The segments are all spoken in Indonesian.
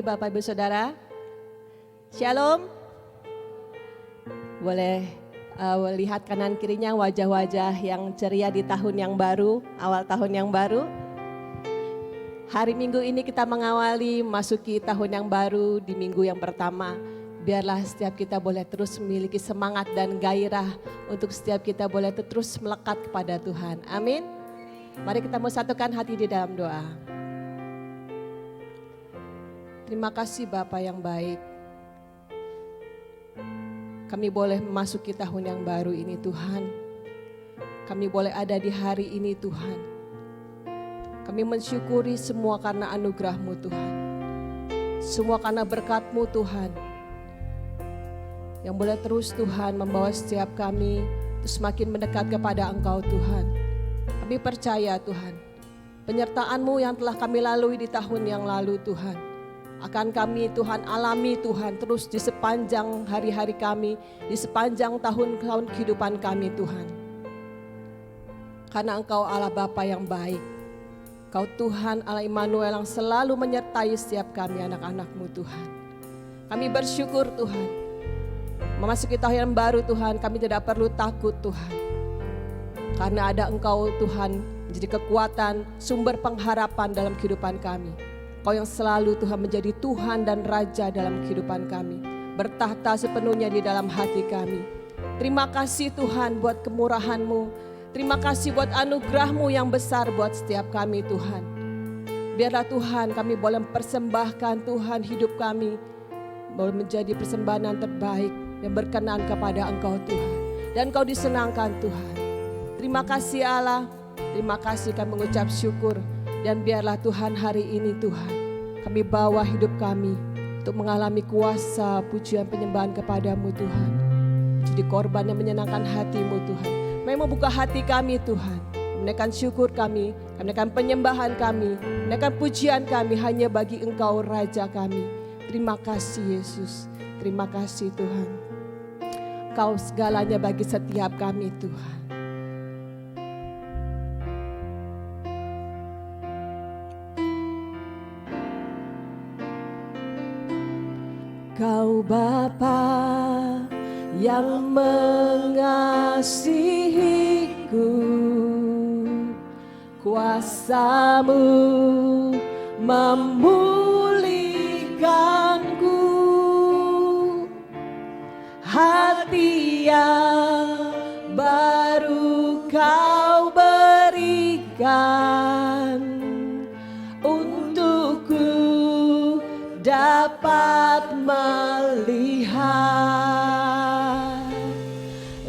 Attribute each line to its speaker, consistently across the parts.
Speaker 1: Bapak Ibu Saudara, Shalom. Boleh lihat kanan kirinya wajah-wajah yang ceria di tahun yang baru, awal tahun yang baru. Hari Minggu ini kita mengawali masuki tahun yang baru di minggu yang pertama. Biarlah setiap kita boleh terus memiliki semangat dan gairah untuk setiap kita boleh terus melekat kepada Tuhan. Amin. Mari kita mau satukan hati di dalam doa. Terima kasih Bapa yang baik. Kami boleh memasuki tahun yang baru ini Tuhan. Kami boleh ada di hari ini Tuhan. Kami mensyukuri semua karena anugerah-Mu Tuhan. Semua karena berkat-Mu Tuhan. Yang boleh terus Tuhan membawa setiap kami terus semakin mendekat kepada Engkau Tuhan. Kami percaya Tuhan. Penyertaan-Mu yang telah kami lalui di tahun yang lalu Tuhan. Akan kami Tuhan alami Tuhan terus di sepanjang hari-hari kami, di sepanjang tahun-tahun kehidupan kami Tuhan. Karena Engkau Allah Bapa yang baik, Kau Tuhan Allah Immanuel yang selalu menyertai setiap kami anak-anak-Mu Tuhan. Kami bersyukur Tuhan, memasuki tahun yang baru Tuhan kami tidak perlu takut Tuhan. Karena ada Engkau Tuhan menjadi kekuatan, sumber pengharapan dalam kehidupan kami. Kau yang selalu Tuhan menjadi Tuhan dan Raja dalam kehidupan kami. Bertahta sepenuhnya di dalam hati kami. Terima kasih Tuhan buat kemurahan-Mu. Terima kasih buat anugerah-Mu yang besar buat setiap kami Tuhan. Biarlah Tuhan kami boleh mempersembahkan Tuhan hidup kami. Boleh menjadi persembahan yang terbaik yang berkenan kepada Engkau Tuhan. Dan Kau disenangkan Tuhan. Terima kasih Allah. Terima kasih kami mengucap syukur. Dan biarlah Tuhan hari ini Tuhan, kami bawa hidup kami untuk mengalami kuasa pujian penyembahan kepada-Mu Tuhan. Jadi korban yang menyenangkan hati-Mu Tuhan. Memang buka hati kami Tuhan, menaikkan syukur kami, menaikkan penyembahan kami, menaikkan pujian kami hanya bagi Engkau Raja kami. Terima kasih Yesus, terima kasih Tuhan. Kau segalanya bagi setiap kami Tuhan. Kau Bapa yang mengasihiku, kuasa-Mu memulihkanku, hati yang baru Kau berikan untukku dapat melihat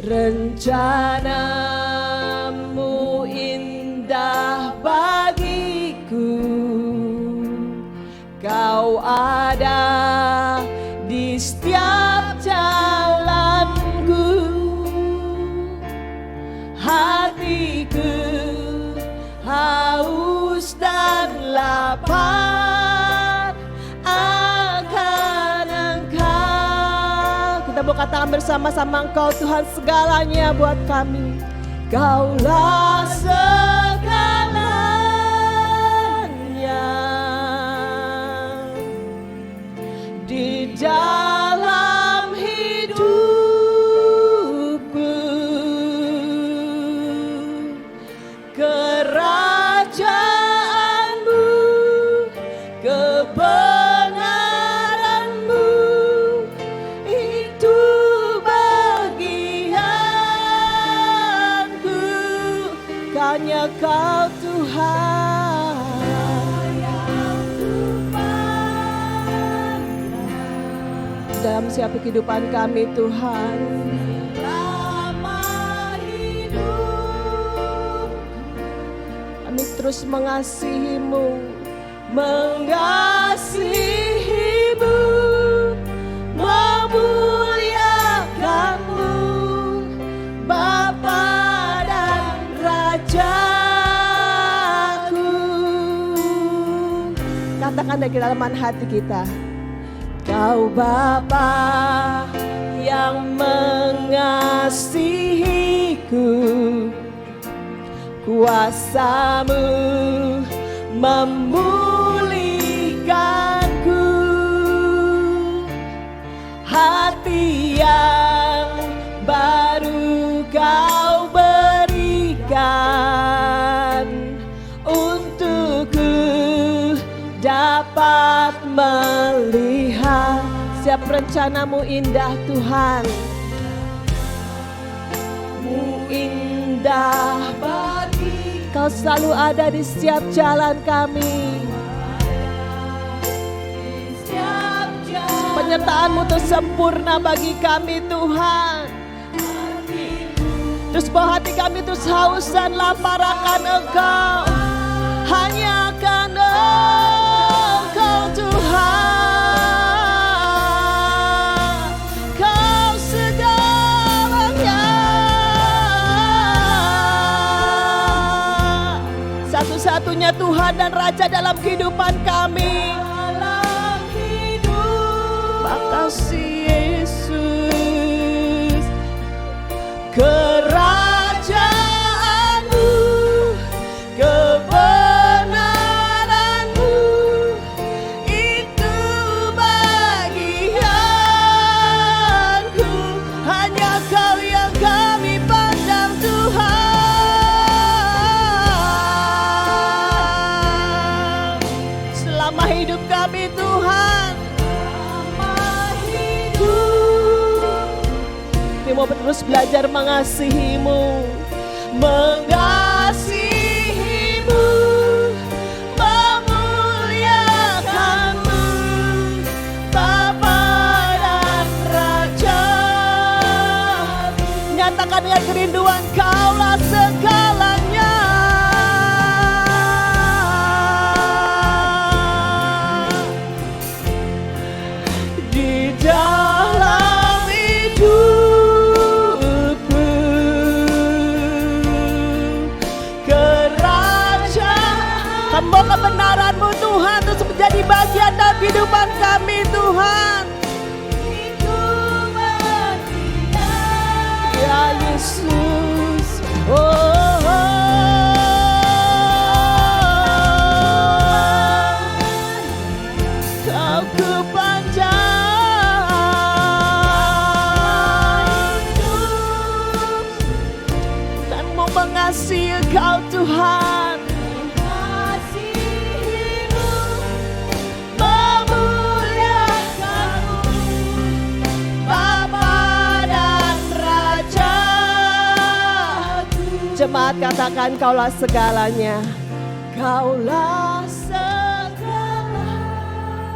Speaker 1: rencana-Mu indah bagiku. Kau ada di setiap jalanku, hatiku haus dan lapar. Kita mau katakan bersama-sama Engkau Tuhan segalanya buat kami. Kaulah segalanya di dalam hidupku. Kerajaan-Mu, hanya Kau Tuhan. Dalam setiap kehidupan kami Tuhan. Selama hidup kami terus mengasihi-Mu, mengasihi-Mu, memuliakan-Mu, Bapa dan Rajaku. Katakan dari kedalaman hati kita. Kau Bapa yang mengasihiku, kuasa-Mu memulihkanku, melihat setiap rencanamu indah Tuhan, indah bagi Kau selalu ada di setiap jalan kami. Penyertaan-Mu terus sempurna bagi kami Tuhan. Terus bahwa hati kami terus haus dan lapar akan Engkau, hanya akan Engkau Tuhan. Kau segalanya, satu-satunya Tuhan dan Raja dalam kehidupan kami. Makasih Yesus, kerajaanmu, kebenaranmu, itu bagianku. Hanya Kau yang kami pandang Tuhan. Selama hidup kami Tuhan, kami mau terus belajar mengasihi-Mu, mengasihi-Mu, memuliakan-Mu, Bapa dan Raja. Nyatakan dengan kerinduan, Kaulah segalanya. Di dalam hidupku, kerajaan, mau kebenaran-Mu Tuhan terus menjadi bagian dalam kehidupan kami Tuhan. Ya Yesus, Kau kepanjang dan mau mengasihi Engkau Tuhan. Jemaat katakan, Kaulah segalanya. Kaulah segala.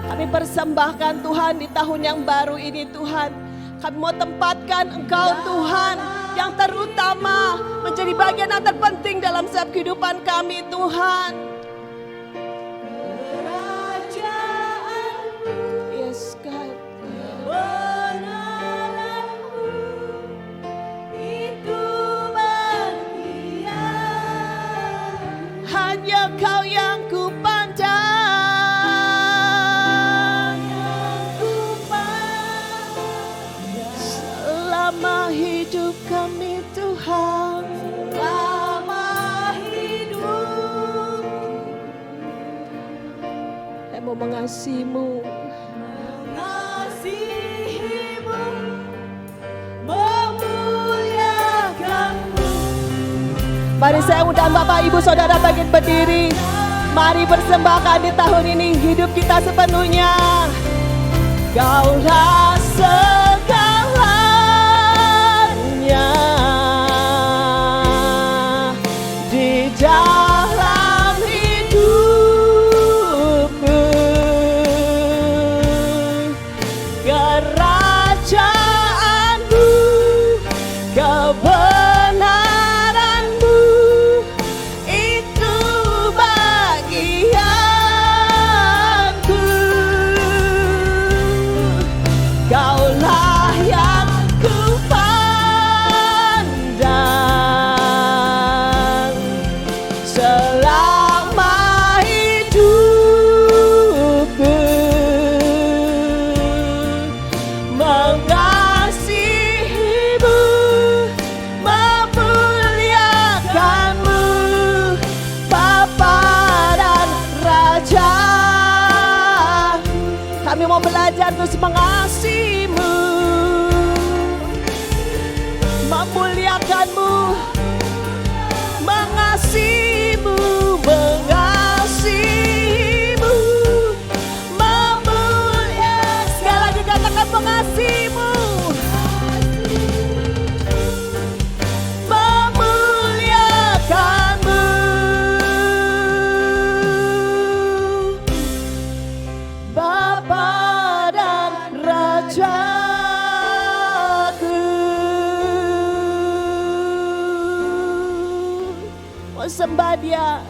Speaker 1: Kami persembahkan Tuhan di tahun yang baru ini Tuhan. Kami mau tempatkan Engkau Tuhan yang terutama, menjadi bagian yang terpenting dalam setiap kehidupan kami Tuhan. Yes God. Hanya Kau yang kupandang, selama hidup kami Tuhan, selama hidup saya mau mengasihi-Mu, memuliakan-Mu. Mari saya undang Bapak Ibu Saudara bangkit berdiri. Mari persembahkan di tahun ini hidup kita sepenuhnya. Kaulah segalanya di dalam hidupku, kerajaanmu, kebenaranmu, Kaulah yang kupandang selama hidupku, mengasihi-Mu, memuliakan-Mu, Bapa dan Raja. Kami mau belajar terus mengasihi-Mu, memuliakan-Mu, mengasihi-Mu, mengasihi-Mu, memuliakan-Mu, mengasihi-Mu. Sembah Dia.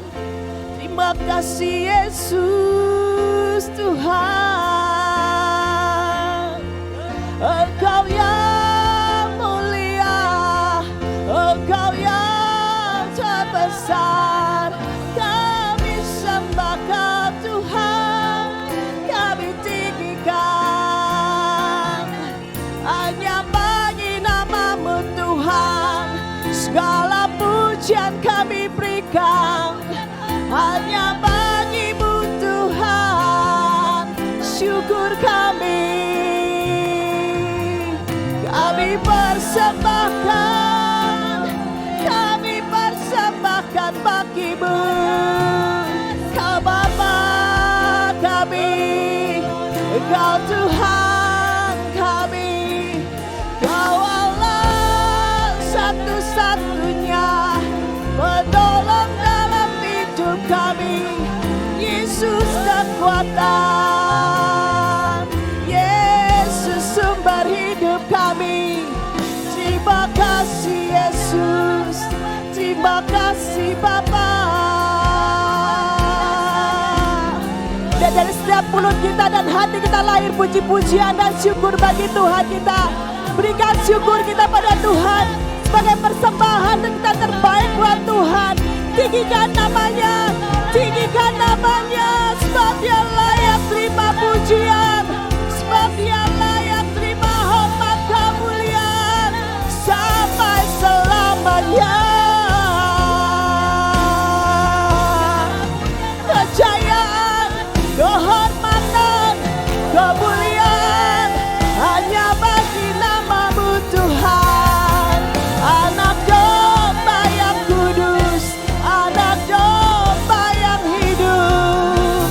Speaker 1: Terima kasih Yesus Tuhan. Engkau yang mulia, Engkau yang terbesar. Kami sembah Kau Tuhan, kami tinggikan. Hanya bagi nama-Mu Tuhan, segala pujian kami berikan. Hanya bagi-Mu Tuhan, syukur kami persembahkan bagi-Mu. Kau Bapa kami, Kau Tuhan kami, Kau Allah satu-satunya penolong dalam hidup kami. Yesus kekuatan, Yesus sumber hidup kami. Terima kasih Yesus, terima kasih Bapa. Dan dari setiap mulut kita dan hati kita lahir puji-pujian dan syukur bagi Tuhan kita. Berikan syukur kita pada Tuhan sebagai persembahan kita terbaik buat Tuhan. Tinggikan namanya, tinggikan namanya, sebab Dia layak terima pujian, sebab Dia layak terima hormat kemuliaan sampai selamanya. Kejayaan, kehormatan, kemuliaan hanya bagi nama-Mu Tuhan. Anak domba yang kudus, anak domba yang hidup.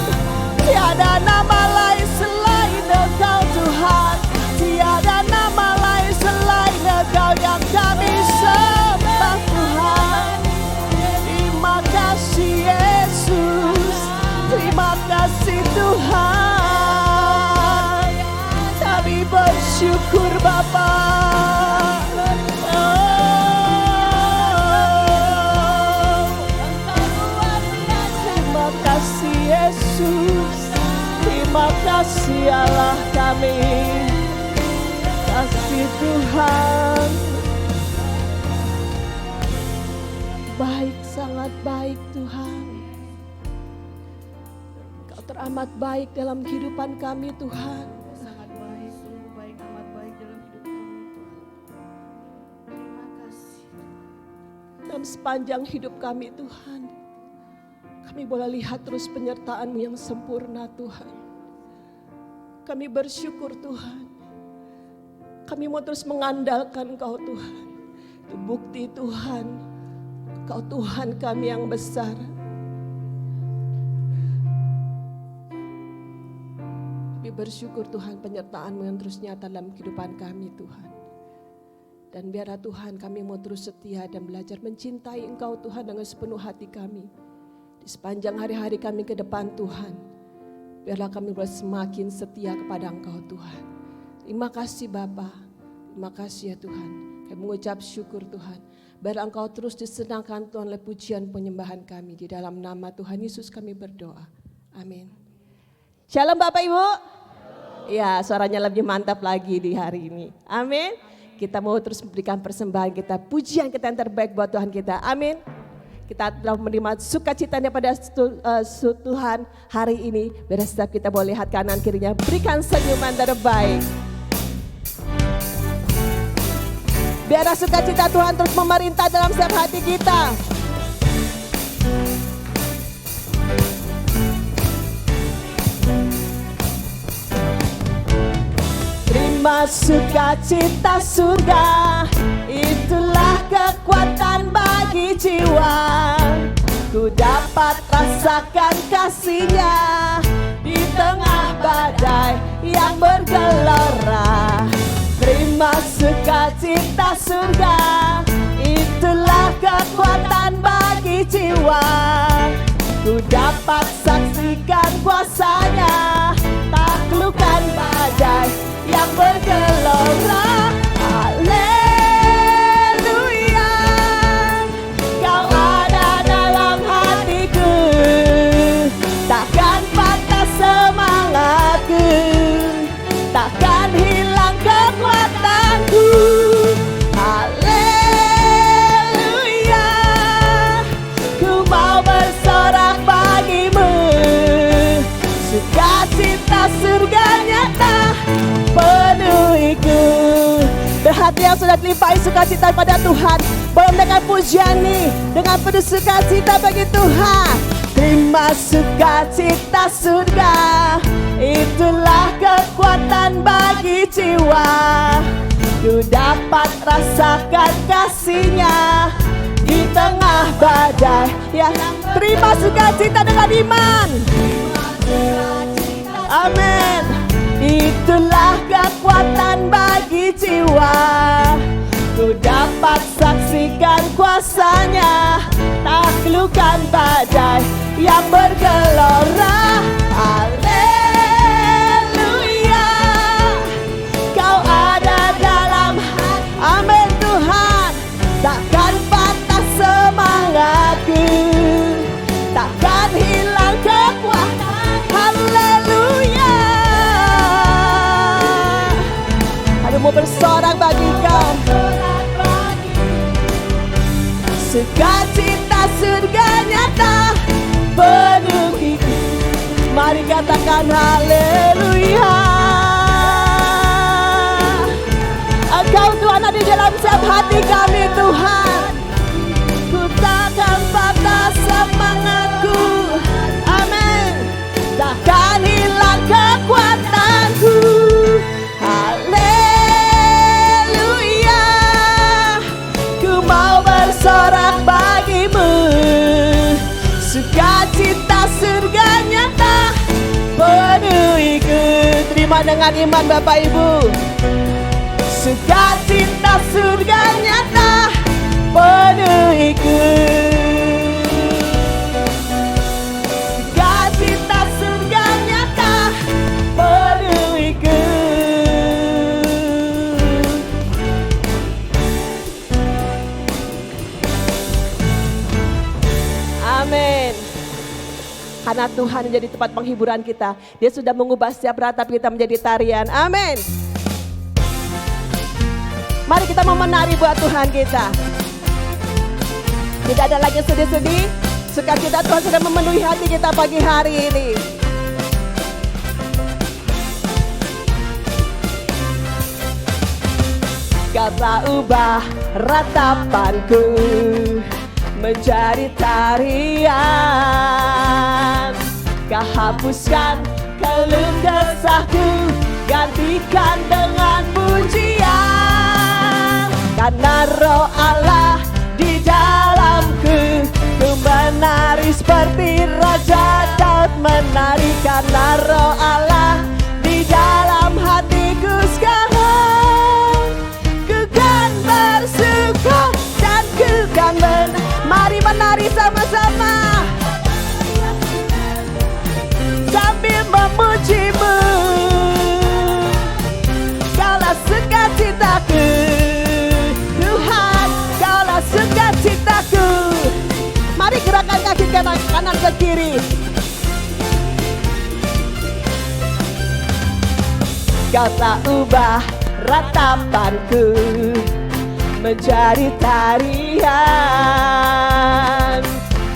Speaker 1: Tiada nama lain selain Engkau Tuhan, tiada nama lain selain Engkau yang kami sembah Tuhan. Terima kasih Yesus, terima kasih Tuhan. Kami bersyukur Bapa. Terima kasih Yesus, terima kasih Allah kami. Kasih Tuhan. Baik, sangat baik Tuhan. Kau teramat baik dalam kehidupan kami Tuhan.
Speaker 2: Sangat baik, sungguh baik, amat baik dalam hidup kami Tuhan. Terima kasih.
Speaker 1: Dalam sepanjang hidup kami Tuhan, kami boleh lihat terus penyertaan-Mu yang sempurna Tuhan. Kami bersyukur Tuhan. Kami mau terus mengandalkan Kau Tuhan. Itu bukti Tuhan, Kau Tuhan kami yang besar. Kami bersyukur Tuhan penyertaan-Mu yang terus nyata dalam kehidupan kami Tuhan. Dan biarlah Tuhan kami mau terus setia dan belajar mencintai Engkau Tuhan dengan sepenuh hati kami. Di sepanjang hari-hari kami ke depan Tuhan, biarlah kami boleh semakin setia kepada Engkau Tuhan. Terima kasih Bapa, terima kasih ya Tuhan. Kami mengucap syukur Tuhan. Biarlah Engkau terus disenangkan Tuhan oleh pujian penyembahan kami. Di dalam nama Tuhan Yesus kami berdoa. Amin. Shalom Bapak Ibu. Ya, suaranya lebih mantap lagi di hari ini. Amin. Kita mau terus memberikan persembahan kita, pujian kita yang terbaik buat Tuhan kita. Amin. Kita telah menerima sukacitanya pada Tuhan hari ini. Biar setiap kita boleh lihat kanan kirinya, berikan senyuman terbaik. Biar sukacita Tuhan terus memerintah dalam setiap hati kita. Terima sukacita surga, itulah kekuatan bagi jiwa. Ku dapat rasakan kasih-Nya di di tengah badai yang bergelora. Terima sukacita surga, itulah kekuatan bagi jiwa. Ku dapat saksikan kuasanya, taklukkan badai yang bergelora. Haleluya, Kau ada dalam hatiku, takkan patah semangatku, takkan hilang kekuatanku. Haleluya, ku mau bersorak bagimu, sukacita surga nyata penuhiku. Berhati yang sudah dilimpahi sukacita pada Tuhan, dengan pujian nih, dengan penuh sukacita bagi Tuhan. Terima sukacita surga, itulah kekuatan bagi jiwa. Ku dapat rasakan kasih-Nya di tengah badai. Ya, terima sukacita dengan iman. Amin. Itulah kekuatan bagi jiwa. Ku dapat saksikan kuasa-Nya, taklukkan badai yang bergelora. Haleluya, Kau ada dalam hati. Amin Tuhan. Takkan patah semangatku, takkan hilang kekuatan. Haleluya. Aduh, mau bersorak bagi Kau. Sukacita surga nyata penuhiku. Mari katakan haleluya. Engkau Tuhan ada di dalam setiap hati kami Tuhan. Ku takkan patah semangatku. Amin. Takkan hilang kekuatanku. Haleluya, ku mau bersorak bagimu, sukacita surga nyata penuhiku. Terima dengan iman Bapak Ibu. Sukacita surga nyata penuhiku. Sukacita surga nyata penuhiku. Amin. Karena Tuhan menjadi tempat penghiburan kita, Dia sudah mengubah setiap ratap kita menjadi tarian. Amin. Mari kita mau menari buat Tuhan kita. Tidak ada lagi sedih-sedih. Sukacita Tuhan sudah memenuhi hati kita pagi hari ini. Kau telah ubah ratapanku menjadi tarian. Kau hapuskan keluh kesahku, gantikan dengan pujian. Karena Roh Allah di dalamku, ku menari seperti Raja Daud menari. Karena Roh Allah di dalam hatiku sekarang, ku kan bersuka dan ku kan mari menari sama-sama sambil memuji-Mu. Kaulah sukacitaku Tuhan, Kaulah sukacitaku. Mari gerakkan kaki kanan ke kiri. Kau telah ubah ratapanku menjadi tarian.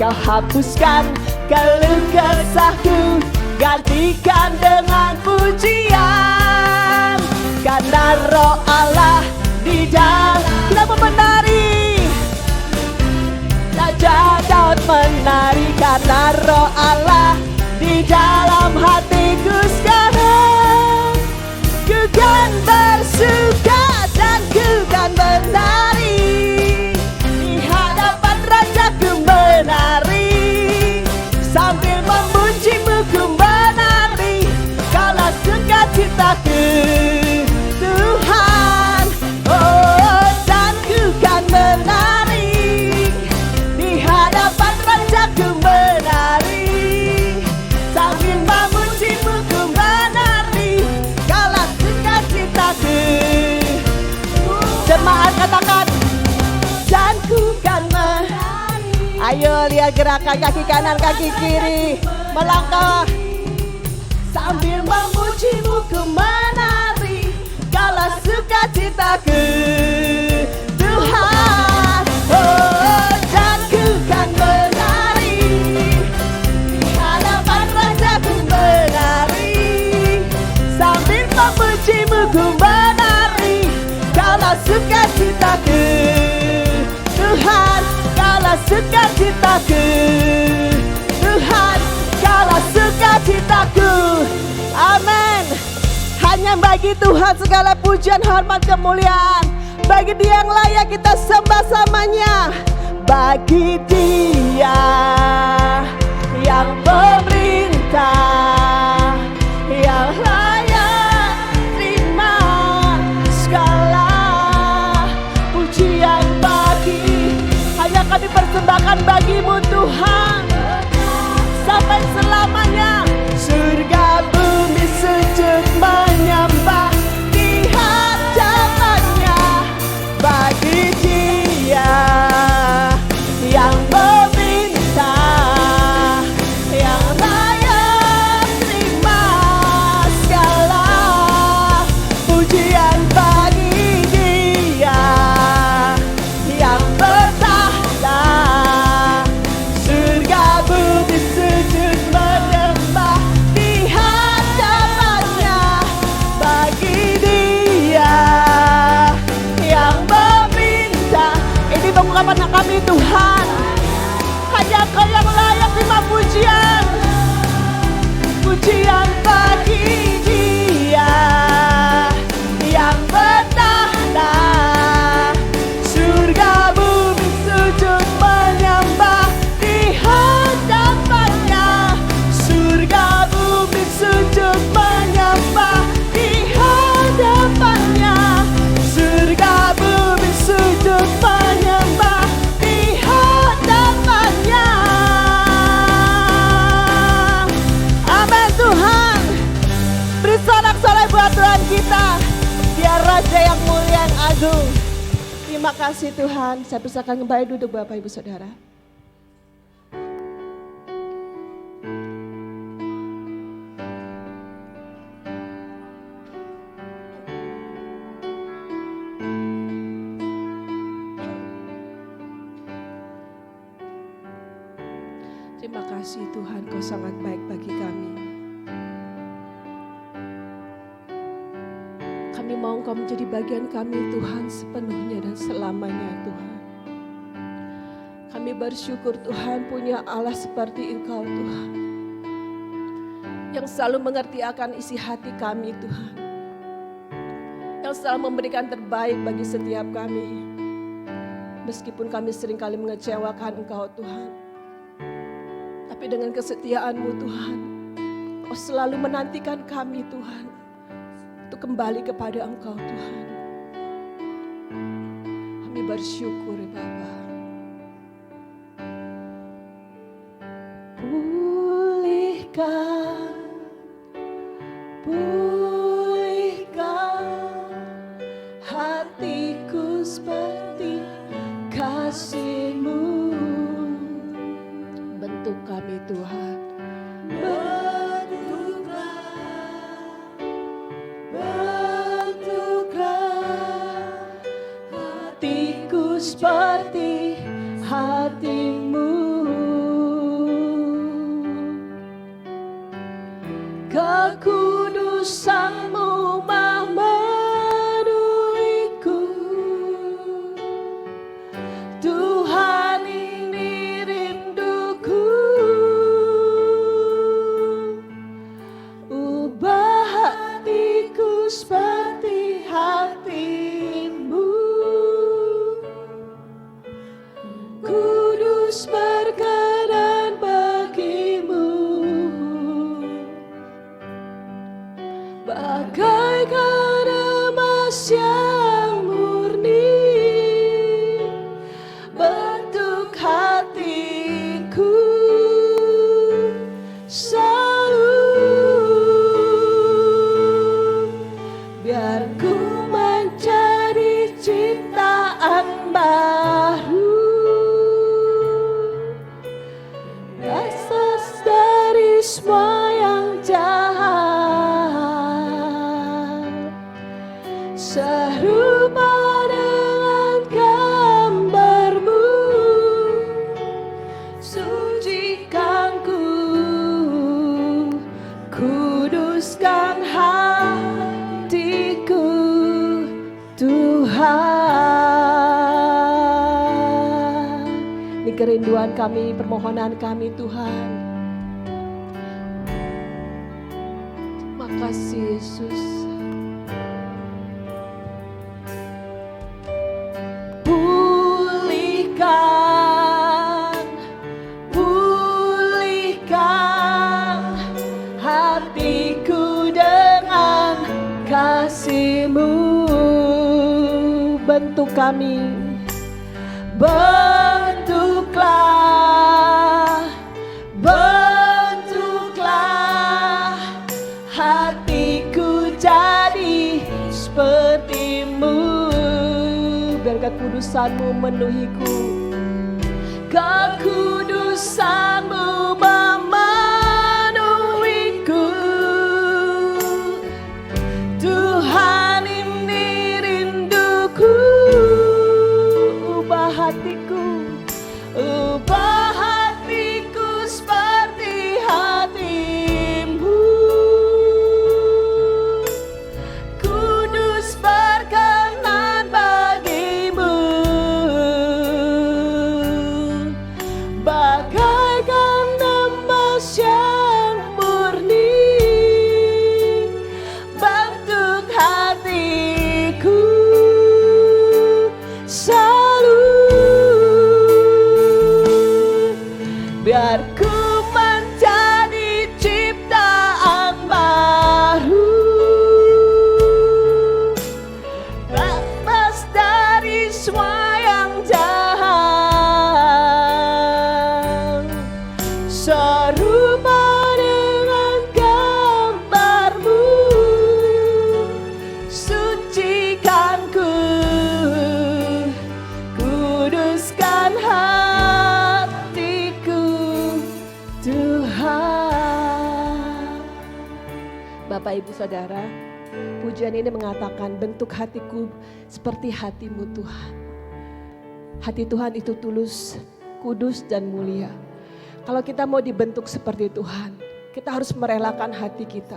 Speaker 1: Kau hapuskan keluh kesahku, gantikan dengan pujian. Karena Roh Allah di dalam, kita menari. Raja Daud menari. Karena Roh Allah di dalam hatiku sekarang, ku kan bersuka dan ku kan menari. Di hadapan Rajaku menari, sambil memuji-Mu ku menari. Ayo lihat gerakan kaki kanan, kaki kiri. Melangkah sambil memujimu ku menari. Kala sukacita ke Tuhan. Oh, dan ku kan menari di hadapan Raja ku menari. Sambil memujimu ku menari. Kala sukacita ke Tuhan. Kala sukacitaku Tuhan, kala sukacitaku. Amin. Hanya bagi Tuhan segala pujian, hormat, kemuliaan. Bagi Dia yang layak kita sembah samanya. Bagi Dia yang pemerintah, yang layak terima segala pujian. Bagi hanya kami persembahkan bagimu Tuhan sampai selamanya. Surga bumi sujud menyembah di hadapannya. Bagi Dia yang meminta, yang layak terima segala pujian. Bagi Dia yang bertahta, surga bumi sujud menyembah di hadapannya. Bagi Dia yang meminta. Ini pengungkapan kami Tuhan. Hanya Kau yang layak terima pujian. Pujian bagi Dia yang bertahta, surga bumi sujud menyembah di hadapannya. Surga bumi sujud menyembah di hadapannya. Surga bumi sujud menyembah di hadapannya. Amin Tuhan. Beri sorak-sorai buat Tuhan kita. Dia Raja yang mulia dan agung. Terima kasih Tuhan. Saya persilakan kembali duduk Bapak Ibu Saudara. Terima kasih Tuhan, Kau sangat baik bagi kami. Kami mau Engkau menjadi bagian kami Tuhan sepenuhnya dan selamanya Tuhan. Kami bersyukur Tuhan punya Allah seperti Engkau Tuhan, yang selalu mengerti akan isi hati kami Tuhan, yang selalu memberikan terbaik bagi setiap kami. Meskipun kami seringkali mengecewakan Engkau Tuhan, tapi dengan kesetiaan-Mu Tuhan, Kau selalu menantikan kami Tuhan untuk kembali kepada Engkau Tuhan. Kami bersyukur Bapa. Pulihkan, pulihkan hatiku seperti kasih-Mu. Bentuk kami Tuhan. Bentuklah hatiku seperti hati-Mu. Kekudusan-Mu memenuhiku. Tuhan, ini rinduku. Ubah hatiku seperti hati-Mu. Kudus berkenan bagi-Mu. Bagaikan emas yang murni, bentuk hatiku selalu. Biar ku menjadi ciptaan baru, serupa dengan gambar-Mu. Sucikan ku, kuduskan hatiku, Tuhan. Ini kerinduan kami, permohonan kami, Tuhan. Makasih Yesus. Pulihkan, pulihkan hatiku dengan kasih-Mu. Bentuk kami, bentuklah, bentuklah hatiku jadi seperti-Mu. Biar kekudusan-Mu memenuhiku, kekudusan-Mu memenuhiku. Tuhan, ini rinduku, ubah hatiku, ubah hatiku seperti hati-Mu. Kudus berkenan bagi-Mu, bagaikan emas yang murni. Bentuk hatiku selalu, biar ku menjadi ciptaan baru, lepas dari semua yang jahat, serupa dengan gambar-Mu. Sucikan ku, kuduskan hatiku, Tuhan. Bapak, Ibu, Saudara, pujian ini mengatakan bentuk hatiku seperti hati-Mu, Tuhan. Hati Tuhan itu tulus, kudus, dan mulia. Kalau kita mau dibentuk seperti Tuhan, kita harus merelakan hati kita.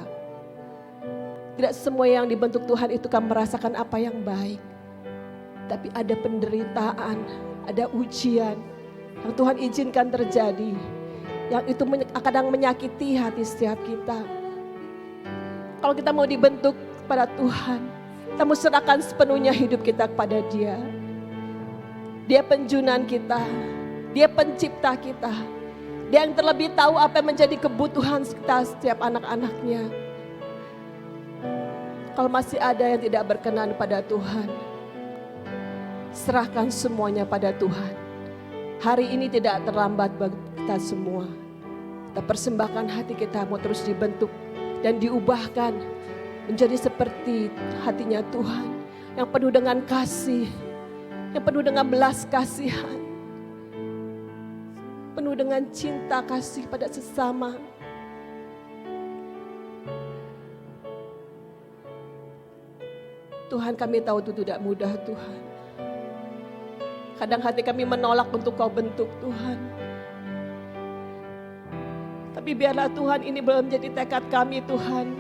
Speaker 1: Tidak semua yang dibentuk Tuhan itu kan merasakan apa yang baik. Tapi ada penderitaan, ada ujian yang Tuhan izinkan terjadi. Yang itu kadang menyakiti hati setiap kita. Kalau kita mau dibentuk pada Tuhan, kita mau serahkan sepenuhnya hidup kita kepada Dia. Dia penjunan kita, Dia pencipta kita. Dia yang terlebih tahu apa yang menjadi kebutuhan kita setiap anak-anaknya. Kalau masih ada yang tidak berkenan pada Tuhan, serahkan semuanya pada Tuhan. Hari ini tidak terlambat bagi kita semua. Kita persembahkan hati kita mau terus dibentuk dan diubahkan menjadi seperti hatinya Tuhan, yang penuh dengan kasih, yang penuh dengan belas kasihan, penuh dengan cinta kasih pada sesama. Tuhan, kami tahu itu tidak mudah, Tuhan. Kadang hati kami menolak untuk Kau bentuk, Tuhan. Tapi biarlah Tuhan, ini belum menjadi tekad kami, Tuhan.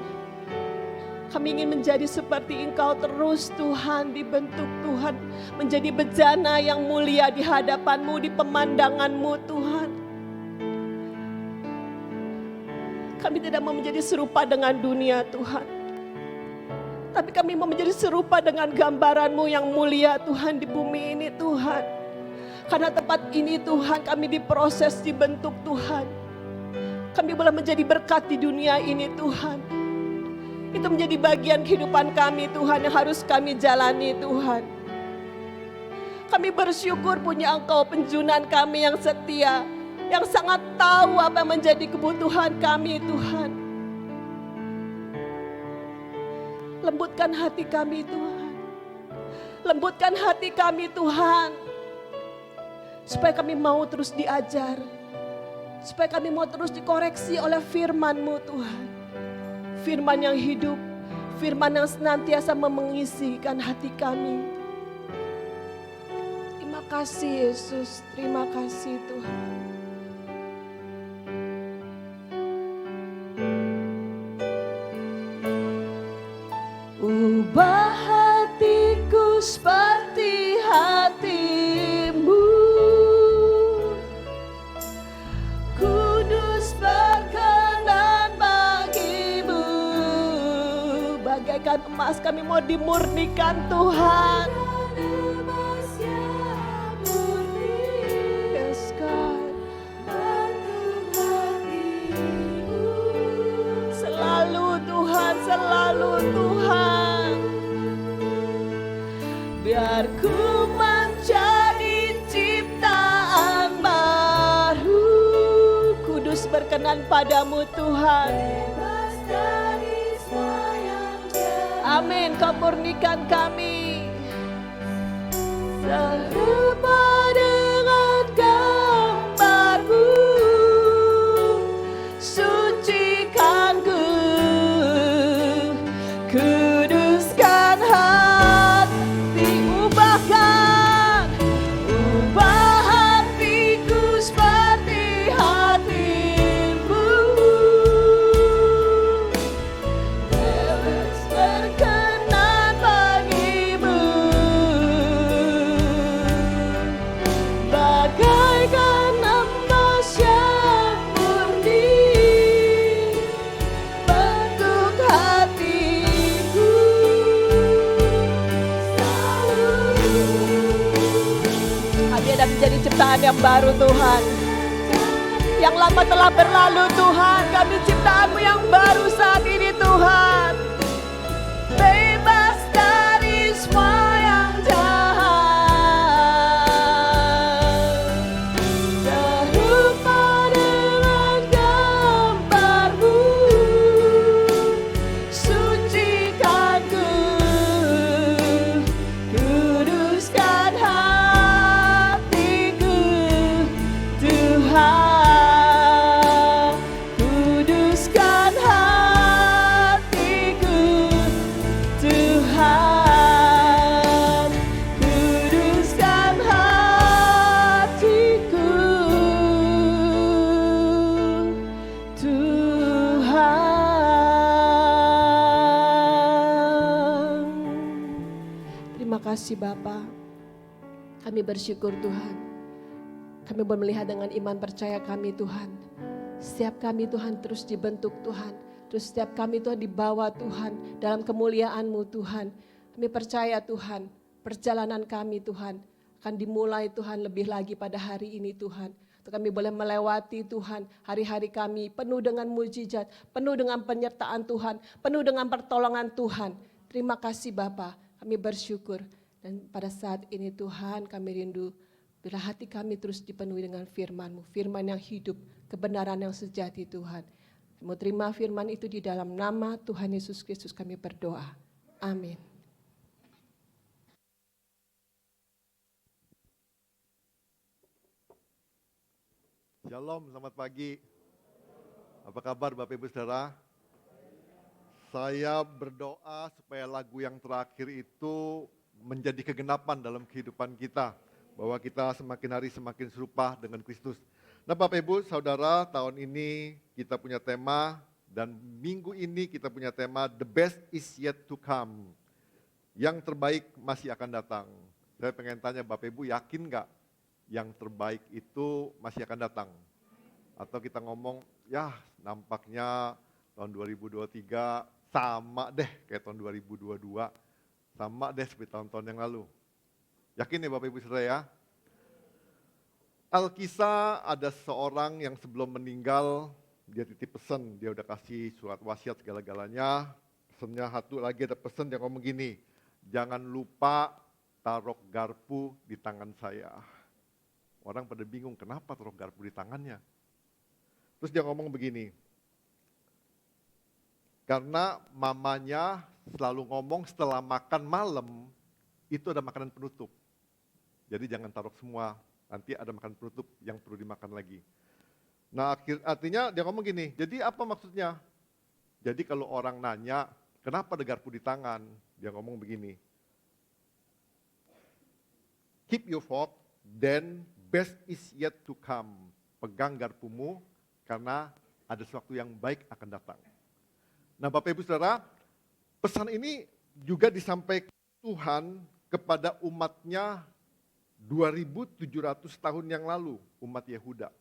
Speaker 1: Kami ingin menjadi seperti Engkau terus, Tuhan, dibentuk, Tuhan. Menjadi bejana yang mulia di hadapan-Mu, di pemandangan-Mu, Tuhan. Kami tidak mau menjadi serupa dengan dunia, Tuhan. Tapi kami mau menjadi serupa dengan gambaran-Mu yang mulia, Tuhan, di bumi ini, Tuhan. Karena tempat ini, Tuhan, kami diproses, dibentuk, Tuhan. Kami boleh menjadi berkat di dunia ini, Tuhan. Itu menjadi bagian kehidupan kami, Tuhan, yang harus kami jalani, Tuhan. Kami bersyukur punya Engkau, penjunan kami yang setia, yang sangat tahu apa yang menjadi kebutuhan kami, Tuhan. Lembutkan hati kami, Tuhan. Lembutkan hati kami, Tuhan. Supaya kami mau terus diajar. Supaya kami mau terus dikoreksi oleh firman-Mu, Tuhan. Firman yang hidup, Firman yang senantiasa mengisikan hati kami. Terima kasih Yesus, terima kasih Tuhan. Ubah hatiku seperti hatimu, kudus berkenan bagimu. Bagaikan emas kami mau dimurnikan Tuhan. Yes God. Selalu Tuhan, selalu Tuhan. Biar ku menjadi ciptaan baru, kudus berkenan padamu Tuhan. Amin, kau murnikan kami. Serupa dengan gambarmu, sucikan ku, kuduskan hati, ubahkan, ubah hatiku seperti hatimu, Yesus berkenan bagimu, bagaikan emas yang murni bentuk hatiku. Kami ada menjadi ciptaan yang baru Tuhan. Yang lama telah berlalu Tuhan, kami ciptaan-Mu yang baru saat ini Tuhan. Bebas dari semua yang jahat, serupa dengan gambar-Mu, sucikan ku, kuduskan hatiku Tuhan, kuduskan hatiku Tuhan, kuduskan hatiku Tuhan. Terima kasih Bapa. Kami bersyukur Tuhan. Kami boleh melihat dengan iman percaya kami Tuhan. Setiap kami Tuhan terus dibentuk Tuhan. Terus setiap kami Tuhan dibawa Tuhan dalam kemuliaan-Mu Tuhan. Kami percaya Tuhan, perjalanan kami Tuhan akan dimulai Tuhan lebih lagi pada hari ini Tuhan. Untuk kami boleh melewati Tuhan hari-hari kami penuh dengan mujizat, penuh dengan penyertaan Tuhan, penuh dengan pertolongan Tuhan. Terima kasih Bapa, kami bersyukur. Dan pada saat ini Tuhan kami rindu bila hati kami terus dipenuhi dengan firman-Mu, firman yang hidup, kebenaran yang sejati Tuhan. Kami terima firman itu di dalam nama Tuhan Yesus Kristus kami berdoa. Amin.
Speaker 3: Shalom, selamat pagi. Apa kabar Bapak Ibu Saudara? Saya berdoa supaya lagu yang terakhir itu menjadi kegenapan dalam kehidupan kita. Bahwa kita semakin hari semakin serupa dengan Kristus. Nah Bapak Ibu Saudara, tahun ini kita punya tema dan minggu ini kita punya tema The Best is Yet to Come. Yang terbaik masih akan datang. Saya pengen tanya Bapak Ibu, yakin nggak yang terbaik itu masih akan datang? Atau kita ngomong, ya nampaknya tahun 2023 sama deh kayak tahun 2022, sama deh seperti tahun-tahun yang lalu. Yakin ya Bapak Ibu Saudara ya? Alkisah ada seorang yang sebelum meninggal, dia titip pesan, dia udah kasih surat wasiat segala-galanya. Pesannya satu lagi ada pesan yang ngomong gini, jangan lupa taruh garpu di tangan saya. Orang pada bingung, kenapa taruh garpu di tangannya? Terus dia ngomong begini, karena mamanya selalu ngomong setelah makan malam, itu ada makanan penutup. Jadi jangan taruh semua, nanti ada makanan penutup yang perlu dimakan lagi. Nah artinya dia ngomong gini, jadi apa maksudnya? Jadi kalau orang nanya, Kenapa garpu di tangan? Dia ngomong begini, keep your fork, then best is yet to come. Pegang garpumu, karena ada sesuatu yang baik akan datang. Nah Bapak Ibu Saudara, pesan ini juga disampaikan Tuhan kepada umatnya 2700 tahun yang lalu, umat Yehuda.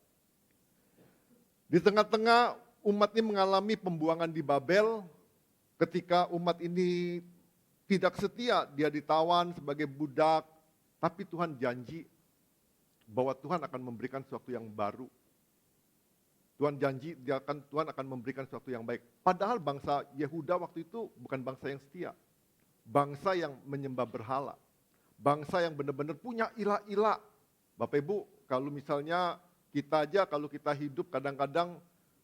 Speaker 3: Di tengah-tengah umat ini mengalami pembuangan di Babel, ketika umat ini tidak setia, dia ditawan sebagai budak, tapi Tuhan janji bahwa Tuhan akan memberikan sesuatu yang baru. Tuhan janji Tuhan akan memberikan sesuatu yang baik. Padahal bangsa Yehuda waktu itu bukan bangsa yang setia. Bangsa yang menyembah berhala. Bangsa yang benar-benar punya ilah-ilah. Bapak Ibu, kalau misalnya kita aja, kalau kita hidup kadang-kadang,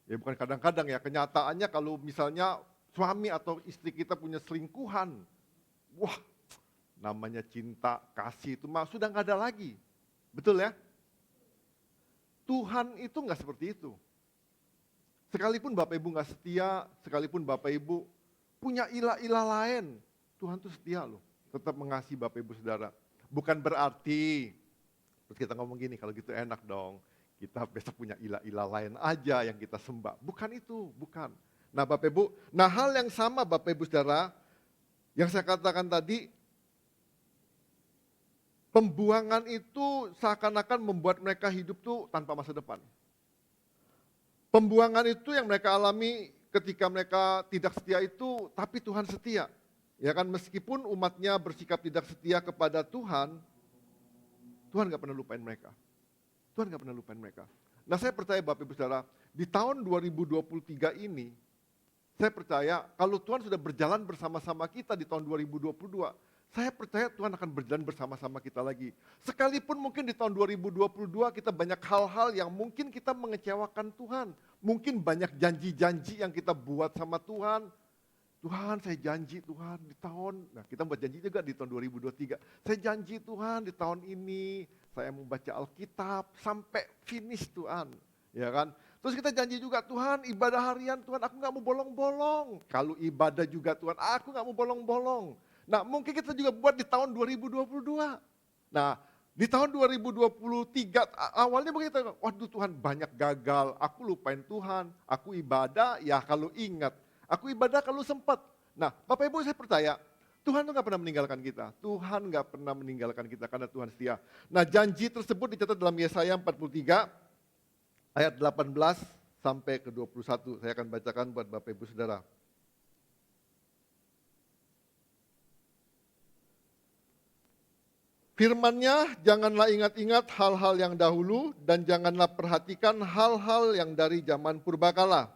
Speaker 3: ya bukan kadang-kadang ya, kenyataannya kalau misalnya suami atau istri kita punya selingkuhan, wah, namanya cinta, kasih itu mah sudah nggak ada lagi. Betul ya? Tuhan itu nggak seperti itu. Sekalipun Bapak Ibu nggak setia, sekalipun Bapak Ibu punya ilah-ilah lain, Tuhan tuh setia loh, tetap mengasihi Bapak Ibu Saudara. Bukan berarti, terus kita ngomong gini, kalau gitu enak dong, kita besok punya ilah-ilah lain aja yang kita sembah. Bukan itu, bukan. Nah Bapak Ibu, nah hal yang sama Bapak Ibu Saudara, yang saya katakan tadi, pembuangan itu seakan-akan membuat mereka hidup tuh tanpa masa depan. Pembuangan itu yang mereka alami ketika mereka tidak setia itu, tapi Tuhan setia. Ya kan, meskipun umatnya bersikap tidak setia kepada Tuhan, Tuhan gak pernah lupain mereka. Tuhan gak pernah lupain mereka. Nah saya percaya Bapak Ibu Saudara, di tahun 2023 ini, saya percaya kalau Tuhan sudah berjalan bersama-sama kita di tahun 2022, saya percaya Tuhan akan berjalan bersama-sama kita lagi. Sekalipun mungkin di tahun 2022 kita banyak hal-hal yang mungkin kita mengecewakan Tuhan. Mungkin banyak janji-janji yang kita buat sama Tuhan. Tuhan saya janji Tuhan di tahun, nah kita buat janji juga di tahun 2023. Saya janji Tuhan di tahun ini saya mau baca Alkitab sampai finish Tuhan. Ya kan? Terus kita janji juga Tuhan ibadah harian Tuhan aku gak mau bolong-bolong. Kalau ibadah juga Tuhan aku gak mau bolong-bolong. Nah mungkin kita juga buat di tahun 2022. Nah di tahun 2023 awalnya begitu, waduh Tuhan banyak gagal, aku lupain Tuhan, aku ibadah ya kalau ingat, aku ibadah kalau sempat. Nah Bapak Ibu saya percaya, Tuhan tuh gak pernah meninggalkan kita, Tuhan gak pernah meninggalkan kita karena Tuhan setia. Nah janji tersebut dicatat dalam Yesaya 43 ayat 18 sampai ke 21, saya akan bacakan buat Bapak Ibu Saudara. Firman-Nya, janganlah ingat-ingat hal-hal yang dahulu dan janganlah perhatikan hal-hal yang dari zaman purbakala.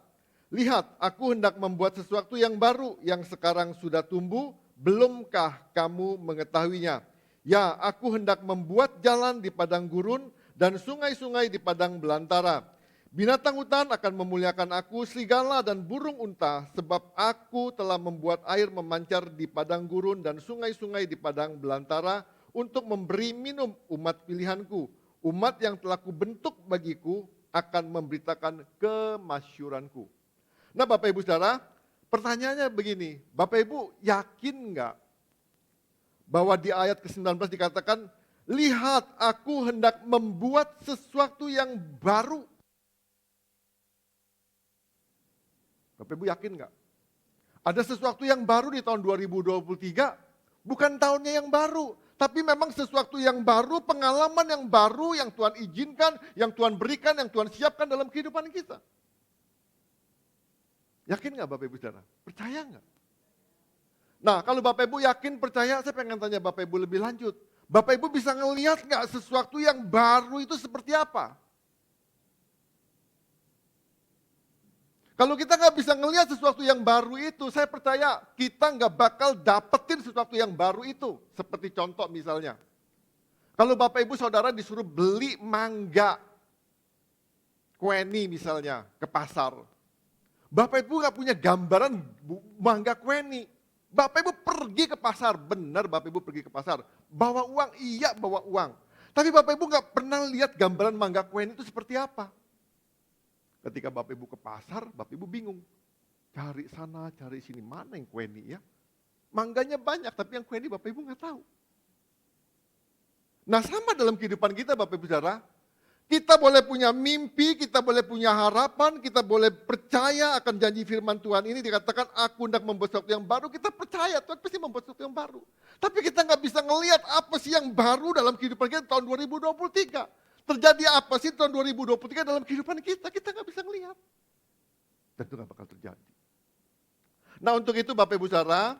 Speaker 3: Lihat, aku hendak membuat sesuatu yang baru yang sekarang sudah tumbuh, belumkah kamu mengetahuinya? Ya, aku hendak membuat jalan di padang gurun dan sungai-sungai di padang belantara. Binatang hutan akan memuliakan aku, serigala dan burung unta, sebab aku telah membuat air memancar di padang gurun dan sungai-sungai di padang belantara, untuk memberi minum umat pilihanku. Umat yang telah kubentuk bagiku akan memberitakan kemasyuranku. Nah Bapak Ibu Saudara, pertanyaannya begini, Bapak Ibu yakin enggak bahwa di ayat ke-19 dikatakan, lihat aku hendak membuat sesuatu yang baru. Bapak Ibu yakin enggak? Ada sesuatu yang baru di tahun 2023, bukan tahunnya yang baru. Tapi memang sesuatu yang baru, pengalaman yang baru yang Tuhan izinkan, yang Tuhan berikan, yang Tuhan siapkan dalam kehidupan kita. Yakin nggak Bapak Ibu Saudara? Percaya nggak? Nah kalau Bapak Ibu yakin, percaya, saya pengen tanya Bapak Ibu lebih lanjut. Bapak Ibu bisa ngelihat nggak sesuatu yang baru itu seperti apa? Kalau kita nggak bisa ngelihat sesuatu yang baru itu, saya percaya kita nggak bakal dapetin sesuatu yang baru itu. Seperti contoh misalnya, kalau Bapak Ibu Saudara disuruh beli mangga kweni misalnya ke pasar. Bapak Ibu nggak punya gambaran mangga kweni. Bapak Ibu pergi ke pasar, benar Bapak Ibu pergi ke pasar. Bawa uang, iya bawa uang. Tapi Bapak Ibu nggak pernah lihat gambaran mangga kweni itu seperti apa. Ketika Bapak Ibu ke pasar, Bapak Ibu bingung. cari sana, cari sini, mana yang kueni ya? Mangganya banyak, tapi yang kueni Bapak Ibu nggak tahu. Nah sama dalam kehidupan kita Bapak Ibu Saudara, kita boleh punya mimpi, kita boleh punya harapan, kita boleh percaya akan janji firman Tuhan ini dikatakan aku hendak membuat sesuatu yang baru, kita percaya Tuhan pasti membuat sesuatu yang baru. Tapi kita nggak bisa ngelihat apa sih yang baru dalam kehidupan kita tahun 2023. Terjadi apa sih tahun 2023 dalam kehidupan kita nggak bisa ngelihat. Dan itu nggak bakal terjadi. Nah untuk itu Bapak Ibu Saudara,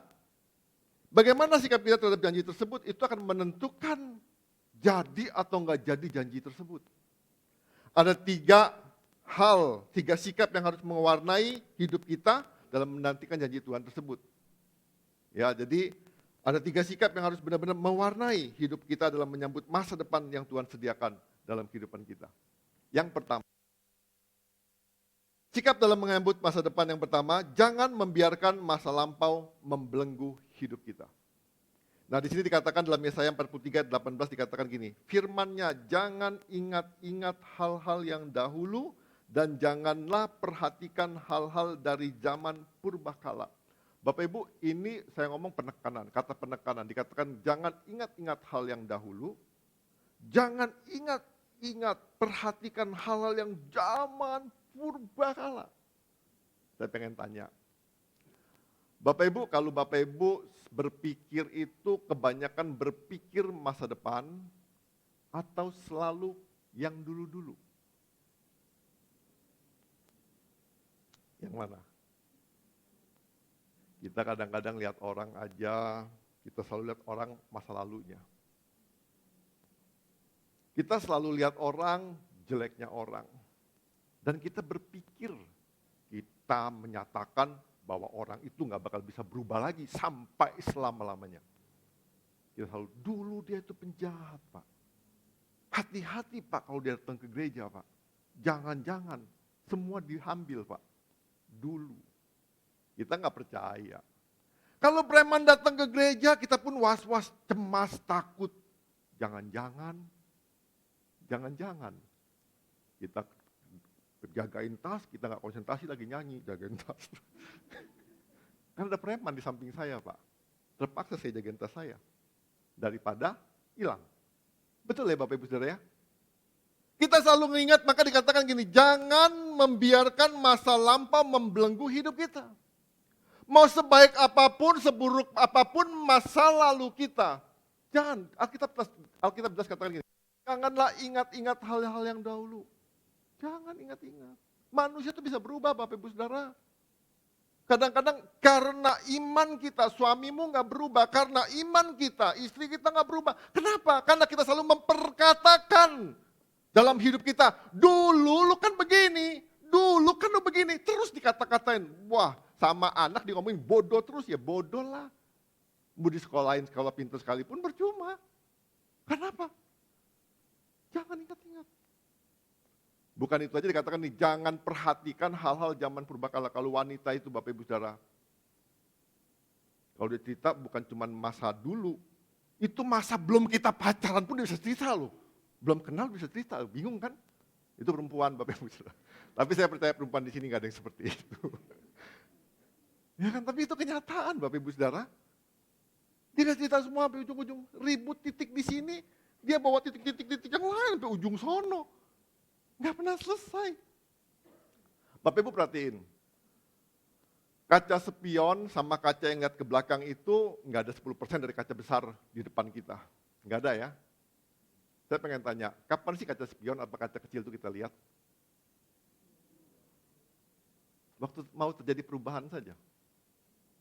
Speaker 3: bagaimana sikap kita terhadap janji tersebut itu akan menentukan jadi atau enggak jadi janji tersebut. Ada 3 hal, 3 sikap yang harus mewarnai hidup kita dalam menantikan janji Tuhan tersebut. Ya, jadi ada 3 sikap yang harus benar-benar mewarnai hidup kita dalam menyambut masa depan yang Tuhan sediakan dalam kehidupan kita. Yang pertama, sikap dalam menyambut masa depan yang pertama, jangan membiarkan masa lampau membelenggu hidup kita. Nah di sini dikatakan dalam Yesaya 43:18 dikatakan gini, firman-Nya jangan ingat-ingat hal-hal yang dahulu dan janganlah perhatikan hal-hal dari zaman purbakala. Bapak Ibu, ini saya ngomong penekanan, kata penekanan dikatakan jangan ingat-ingat hal yang dahulu, jangan ingat-ingat perhatikan hal-hal yang zaman purbakala. Saya pengen tanya, Bapak Ibu, kalau Bapak Ibu berpikir itu kebanyakan berpikir masa depan atau selalu yang dulu-dulu? Yang mana? Kita kadang-kadang lihat orang aja, kita selalu lihat orang masa lalunya. Kita selalu lihat orang, jeleknya orang. Dan kita berpikir, kita menyatakan bahwa orang itu nggak bakal bisa berubah lagi sampai selama-lamanya. Kita selalu, dulu dia itu penjahat Pak. Hati-hati Pak kalau dia datang ke gereja Pak. Jangan-jangan semua diambil Pak. Dulu. Kita nggak percaya. Kalau preman datang ke gereja kita pun was-was, cemas, takut. Jangan-jangan kita jagain tas, kita nggak konsentrasi lagi nyanyi, jagain tas. Kan ada preman di samping saya Pak. Terpaksa saya jagain tas saya. Daripada hilang. Betul ya Bapak Ibu Saudara ya? Kita selalu mengingat, maka dikatakan gini, jangan membiarkan masa lampau membelenggu hidup kita. Mau sebaik apapun, seburuk apapun masa lalu kita. Jangan, Alkitab jelas katakan gini, janganlah ingat-ingat hal-hal yang dahulu. Jangan ingat-ingat. Manusia itu bisa berubah Bapak Ibu Saudara. Kadang-kadang karena iman kita, suamimu nggak berubah. Karena iman kita, istri kita nggak berubah. Kenapa? Karena kita selalu memperkatakan dalam hidup kita, dulu lu kan begini, dulu kan lu begini. Terus dikata-katain, wah sama anak di ngomongin bodoh terus, ya bodoh lah. Mau di sekolahin, sekolah pintar sekalipun percuma. Kenapa? Jangan ingat-ingat. Bukan itu aja dikatakan nih, jangan perhatikan hal-hal zaman purbakala. Kalau wanita itu Bapak Ibu Saudara, kalau dia cerita bukan cuma masa dulu, itu masa belum kita pacaran pun dia bisa cerita loh. Belum kenal bisa cerita, bingung kan? Itu perempuan Bapak Ibu Saudara. Tapi saya percaya perempuan di sini nggak ada yang seperti itu. Ya kan, tapi itu kenyataan Bapak Ibu Saudara. Dia cerita semua sampai ujung-ujung, ribut titik di sini, dia bawa titik-titik yang lain sampai ujung sono. Nggak pernah selesai. Bapak Ibu perhatiin, kaca spion sama kaca yang lihat ke belakang itu nggak ada 10% dari kaca besar di depan kita. Nggak ada ya. Saya pengen tanya, kapan sih kaca spion atau kaca kecil itu kita lihat? Waktu mau terjadi perubahan saja.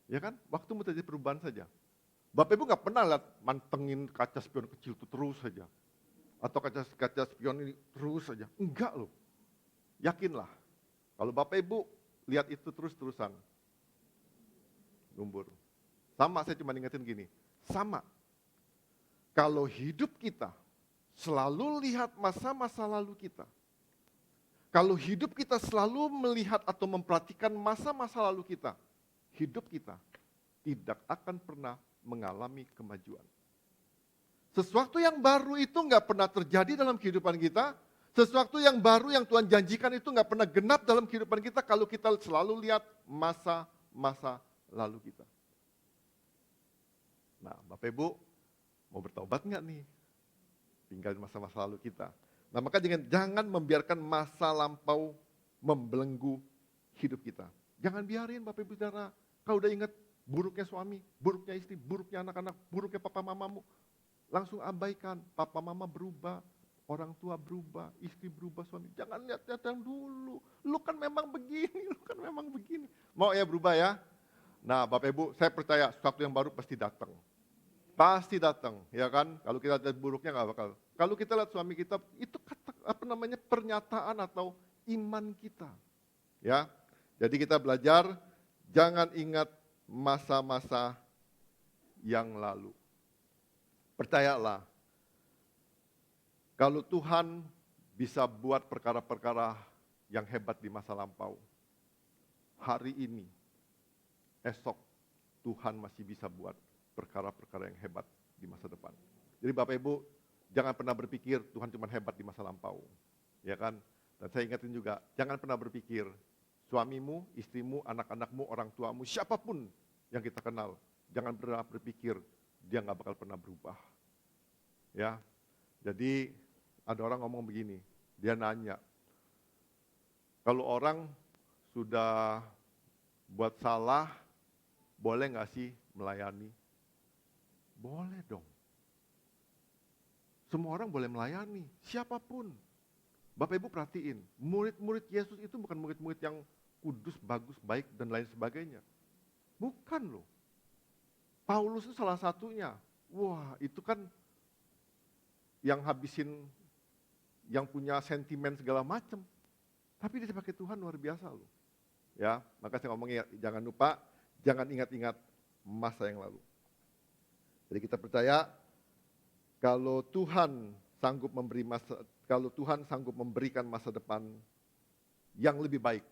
Speaker 3: Ya kan? Waktu mau terjadi perubahan saja. Bapak Ibu nggak pernah lihat mantengin kaca spion kecil itu terus saja. Atau kaca spion ini terus saja. Enggak loh. Yakinlah. Kalau Bapak Ibu lihat itu terus-terusan. Lumbur. Sama, saya cuma ingetin gini. Sama. Kalau hidup kita selalu lihat masa-masa lalu kita. Kalau hidup kita selalu melihat atau memperhatikan masa-masa lalu kita. Hidup kita tidak akan pernah mengalami kemajuan. Sesuatu yang baru itu nggak pernah terjadi dalam kehidupan kita Sesuatu yang baru yang Tuhan janjikan itu nggak pernah genap dalam kehidupan kita kalau kita selalu lihat masa-masa lalu kita. Nah, Bapak Ibu, mau bertobat nggak nih? Tinggalin masa-masa lalu kita. Nah, maka jangan membiarkan masa lampau membelenggu hidup kita. Jangan biarin Bapak Ibu Saudara, kau udah ingat buruknya suami, buruknya istri, buruknya anak-anak, buruknya papa mamamu. Langsung abaikan, papa mama berubah, orang tua berubah, istri berubah, suami. Jangan lihat-lihat yang dulu. Lu kan memang begini, lu kan memang begini. Mau ya berubah ya? Nah Bapak Ibu, saya percaya sesuatu yang baru pasti datang. Pasti datang, ya kan? Kalau kita lihat buruknya nggak bakal. Kalau kita lihat suami kita, itu pernyataan atau iman kita. Ya, jadi kita belajar, jangan ingat masa-masa yang lalu. Percayalah, kalau Tuhan bisa buat perkara-perkara yang hebat di masa lampau, hari ini, esok, Tuhan masih bisa buat perkara-perkara yang hebat di masa depan. Jadi Bapak Ibu, jangan pernah berpikir Tuhan cuma hebat di masa lampau. Ya kan? Dan saya ingatin juga, jangan pernah berpikir suamimu, istrimu, anak-anakmu, orang tuamu, siapapun yang kita kenal, jangan pernah berpikir dia nggak bakal pernah berubah. Ya, jadi ada orang ngomong begini, dia nanya, kalau orang sudah buat salah, boleh nggak sih melayani? Boleh dong. Semua orang boleh melayani, siapapun. Bapak Ibu perhatiin, murid-murid Yesus itu bukan murid-murid yang kudus, bagus, baik, dan lain sebagainya. Bukan loh. Paulus itu salah satunya. Wah, itu kan yang habisin, yang punya sentimen segala macam. Tapi dia dipakai Tuhan luar biasa loh. Ya, maka saya ngomongnya jangan lupa, jangan ingat-ingat masa yang lalu. Jadi kita percaya kalau Tuhan sanggup memberikan masa depan yang lebih baik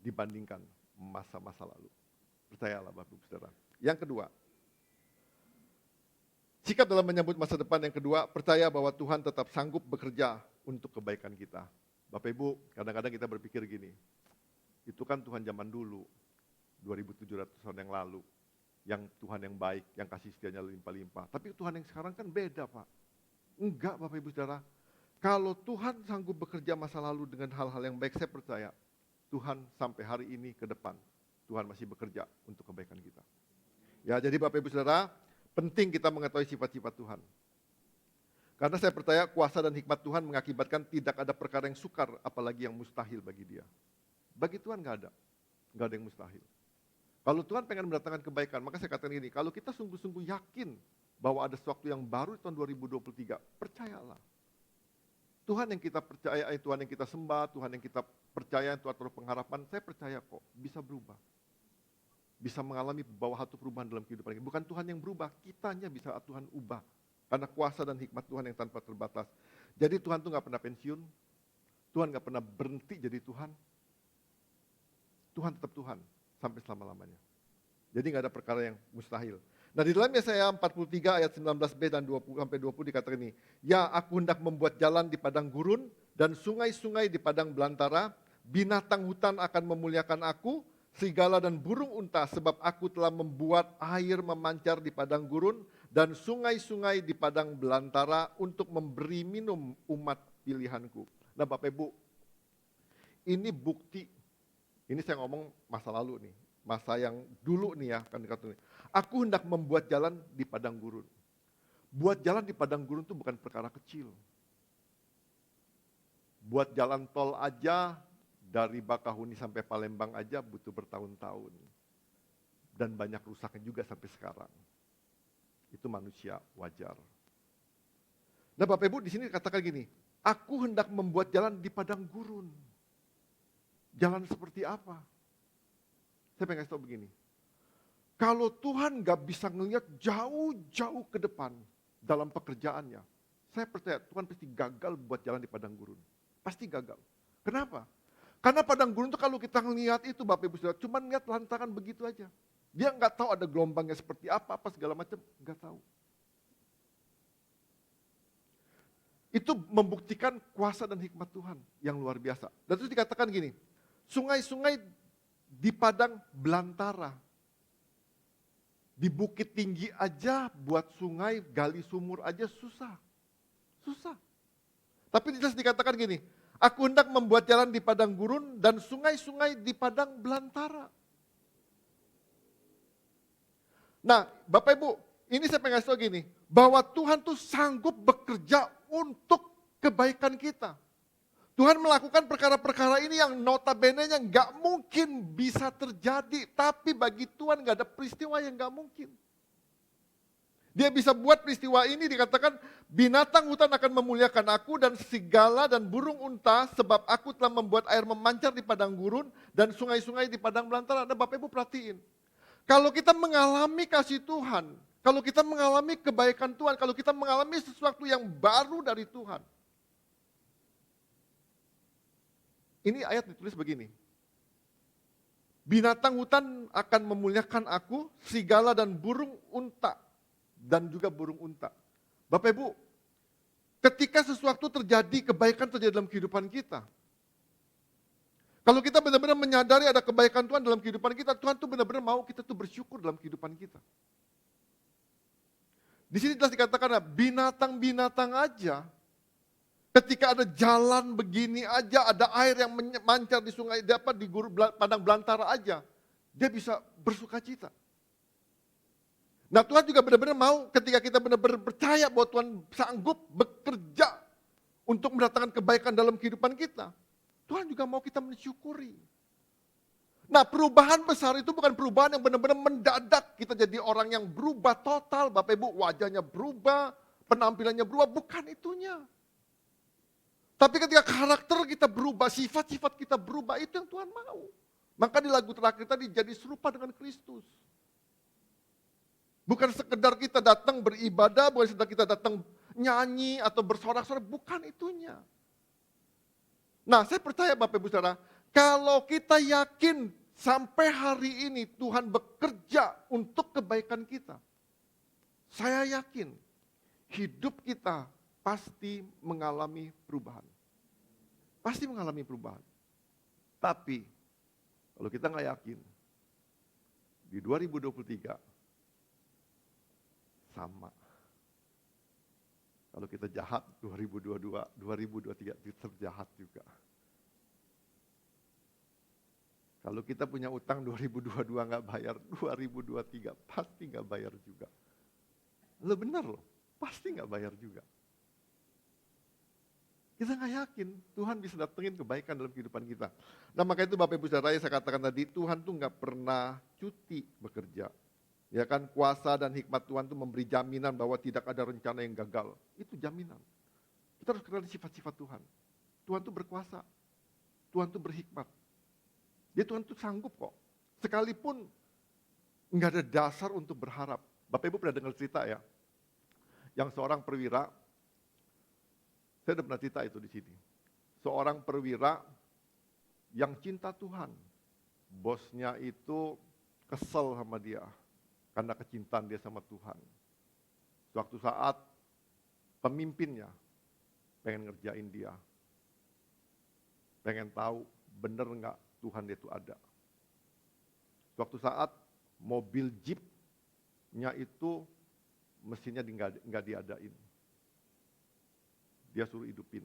Speaker 3: dibandingkan masa-masa lalu. Percayalah Bapak Ibu Saudara. Yang kedua, sikap dalam menyambut masa depan yang kedua, percaya bahwa Tuhan tetap sanggup bekerja untuk kebaikan kita. Bapak Ibu, kadang-kadang kita berpikir gini, itu kan Tuhan zaman dulu, 2700 tahun yang lalu, yang Tuhan yang baik, yang kasih setianya limpah-limpah. Tapi Tuhan yang sekarang kan beda Pak. Enggak Bapak Ibu Saudara, kalau Tuhan sanggup bekerja masa lalu dengan hal-hal yang baik, saya percaya Tuhan sampai hari ini ke depan, Tuhan masih bekerja untuk kebaikan kita. Ya, jadi Bapak Ibu Saudara, penting kita mengetahui sifat-sifat Tuhan. Karena saya percaya kuasa dan hikmat Tuhan mengakibatkan tidak ada perkara yang sukar, apalagi yang mustahil bagi Dia. Bagi Tuhan nggak ada yang mustahil. Kalau Tuhan pengen mendatangkan kebaikan, maka saya katakan ini, kalau kita sungguh-sungguh yakin bahwa ada sesuatu yang baru di tahun 2023, percayalah. Tuhan yang kita percaya, Tuhan yang kita sembah, Tuhan yang kita percaya, Tuhan terus pengharapan, saya percaya kok bisa berubah. Bisa mengalami bawah satu perubahan dalam kehidupan kita. Bukan Tuhan yang berubah, kitanya bisa Tuhan ubah. Karena kuasa dan hikmat Tuhan yang tanpa terbatas. Jadi Tuhan tuh gak pernah pensiun, Tuhan gak pernah berhenti jadi Tuhan. Tuhan tetap Tuhan sampai selama-lamanya. Jadi gak ada perkara yang mustahil. Nah di dalam Yesaya 43 ayat 19b dan 20-20 dikatakan ini, ya aku hendak membuat jalan di padang gurun dan sungai-sungai di padang belantara, binatang hutan akan memuliakan aku, serigala dan burung unta, sebab aku telah membuat air memancar di padang gurun dan sungai-sungai di padang belantara untuk memberi minum umat pilihanku. Nah Bapak Ibu, ini bukti, ini saya ngomong masa lalu nih, masa yang dulu nih ya, kan dikatakan, aku hendak membuat jalan di padang gurun. Buat jalan di padang gurun itu bukan perkara kecil. Buat jalan tol aja, dari Bakahuni sampai Palembang aja butuh bertahun-tahun. Dan banyak rusaknya juga sampai sekarang. Itu manusia wajar. Nah Bapak Ibu di sini katakan gini, aku hendak membuat jalan di padang gurun. Jalan seperti apa? Saya pengen kasih tahu begini. Kalau Tuhan gak bisa ngelihat jauh-jauh ke depan dalam pekerjaannya, saya percaya Tuhan pasti gagal buat jalan di padang gurun. Pasti gagal. Kenapa? Karena padang gurun itu kalau kita ngelihat itu Bapak Ibu Saudara, cuma lihat lantaran begitu aja. Dia nggak tahu ada gelombangnya seperti apa segala macam, nggak tahu. itu membuktikan kuasa dan hikmat Tuhan yang luar biasa. Dan terus dikatakan gini, sungai-sungai di padang belantara. Di bukit tinggi aja buat sungai, gali sumur aja susah. Susah. Tapi jelas dikatakan gini, aku hendak membuat jalan di padang gurun dan sungai-sungai di padang belantara. Nah, Bapak Ibu, ini saya pengen kasih tahu gini, bahwa Tuhan tuh sanggup bekerja untuk kebaikan kita. Tuhan melakukan perkara-perkara ini yang notabene-nya nggak mungkin bisa terjadi. Tapi bagi Tuhan nggak ada peristiwa yang nggak mungkin. Dia bisa buat peristiwa ini, dikatakan binatang hutan akan memuliakan aku dan serigala dan burung unta sebab aku telah membuat air memancar di padang gurun dan sungai-sungai di padang belantara. Nah, Bapak Ibu perhatiin, kalau kita mengalami kasih Tuhan, kalau kita mengalami kebaikan Tuhan, kalau kita mengalami sesuatu yang baru dari Tuhan. Ini ayat ditulis begini. Binatang hutan akan memuliakan aku, serigala dan burung unta. Dan juga burung unta. Bapak Ibu, ketika sesuatu terjadi, kebaikan terjadi dalam kehidupan kita. Kalau kita benar-benar menyadari ada kebaikan Tuhan dalam kehidupan kita, Tuhan tuh benar-benar mau kita tuh bersyukur dalam kehidupan kita. Di sini jelas dikatakan, binatang-binatang aja, ketika ada jalan begini aja, ada air yang mancar di sungai, dapat di padang belantara aja, dia bisa bersuka cita. Nah, Tuhan juga benar-benar mau ketika kita benar-benar percaya bahwa Tuhan sanggup bekerja untuk mendatangkan kebaikan dalam kehidupan kita. Tuhan juga mau kita mensyukuri. Nah, perubahan besar itu bukan perubahan yang benar-benar mendadak kita jadi orang yang berubah total, Bapak Ibu, wajahnya berubah, penampilannya berubah, bukan itunya. Tapi ketika karakter kita berubah, sifat-sifat kita berubah, itu yang Tuhan mau. Maka di lagu terakhir tadi jadi serupa dengan Kristus. Bukan sekedar kita datang beribadah, bukan sekedar kita datang nyanyi atau bersorak-sorak, bukan itunya. Nah, saya percaya Bapak Ibu Saudara, kalau kita yakin sampai hari ini Tuhan bekerja untuk kebaikan kita, saya yakin hidup kita pasti mengalami perubahan. Pasti mengalami perubahan. Tapi, kalau kita nggak yakin, di 2023, sama. Kalau kita jahat 2022, 2023 kita jahat juga. Kalau kita punya utang 2022 nggak bayar, 2023 pasti nggak bayar juga. Lo benar loh, pasti nggak bayar juga. Kita nggak yakin Tuhan bisa datengin kebaikan dalam kehidupan kita. Nah, maka itu Bapak Ibu Saudara, saya katakan tadi, Tuhan tuh nggak pernah cuti bekerja. Ya kan, kuasa dan hikmat Tuhan itu memberi jaminan bahwa tidak ada rencana yang gagal. Itu jaminan. Kita harus kenal sifat-sifat Tuhan. Tuhan itu berkuasa. Tuhan itu berhikmat. Dia Tuhan itu sanggup kok. Sekalipun nggak ada dasar untuk berharap. Bapak Ibu pernah dengar cerita ya, yang seorang perwira, saya udah pernah cerita itu di sini. Seorang perwira yang cinta Tuhan. Bosnya itu kesel sama dia. Karena kecintaan dia sama Tuhan. Suatu saat pemimpinnya pengen ngerjain dia. Pengen tahu bener nggak Tuhan dia itu ada. Suatu saat mobil jeepnya itu mesinnya nggak diadain. Dia suruh hidupin.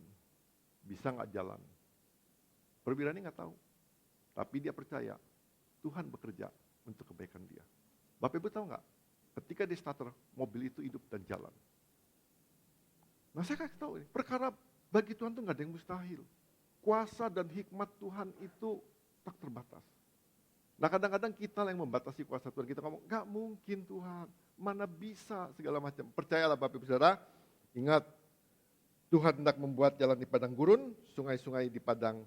Speaker 3: Bisa nggak jalan. Perwira ini nggak tahu. Tapi dia percaya Tuhan bekerja untuk kebaikan dia. Bapak Ibu tahu nggak? Ketika di starter, mobil itu hidup dan jalan. Nah, saya kasih tahu ini, perkara bagi Tuhan itu nggak ada yang mustahil. Kuasa dan hikmat Tuhan itu tak terbatas. Nah, kadang-kadang kita yang membatasi kuasa Tuhan, kita ngomong, nggak mungkin Tuhan, mana bisa segala macam. Percayalah Bapak Ibu Saudara, ingat, Tuhan hendak membuat jalan di padang gurun, sungai-sungai di padang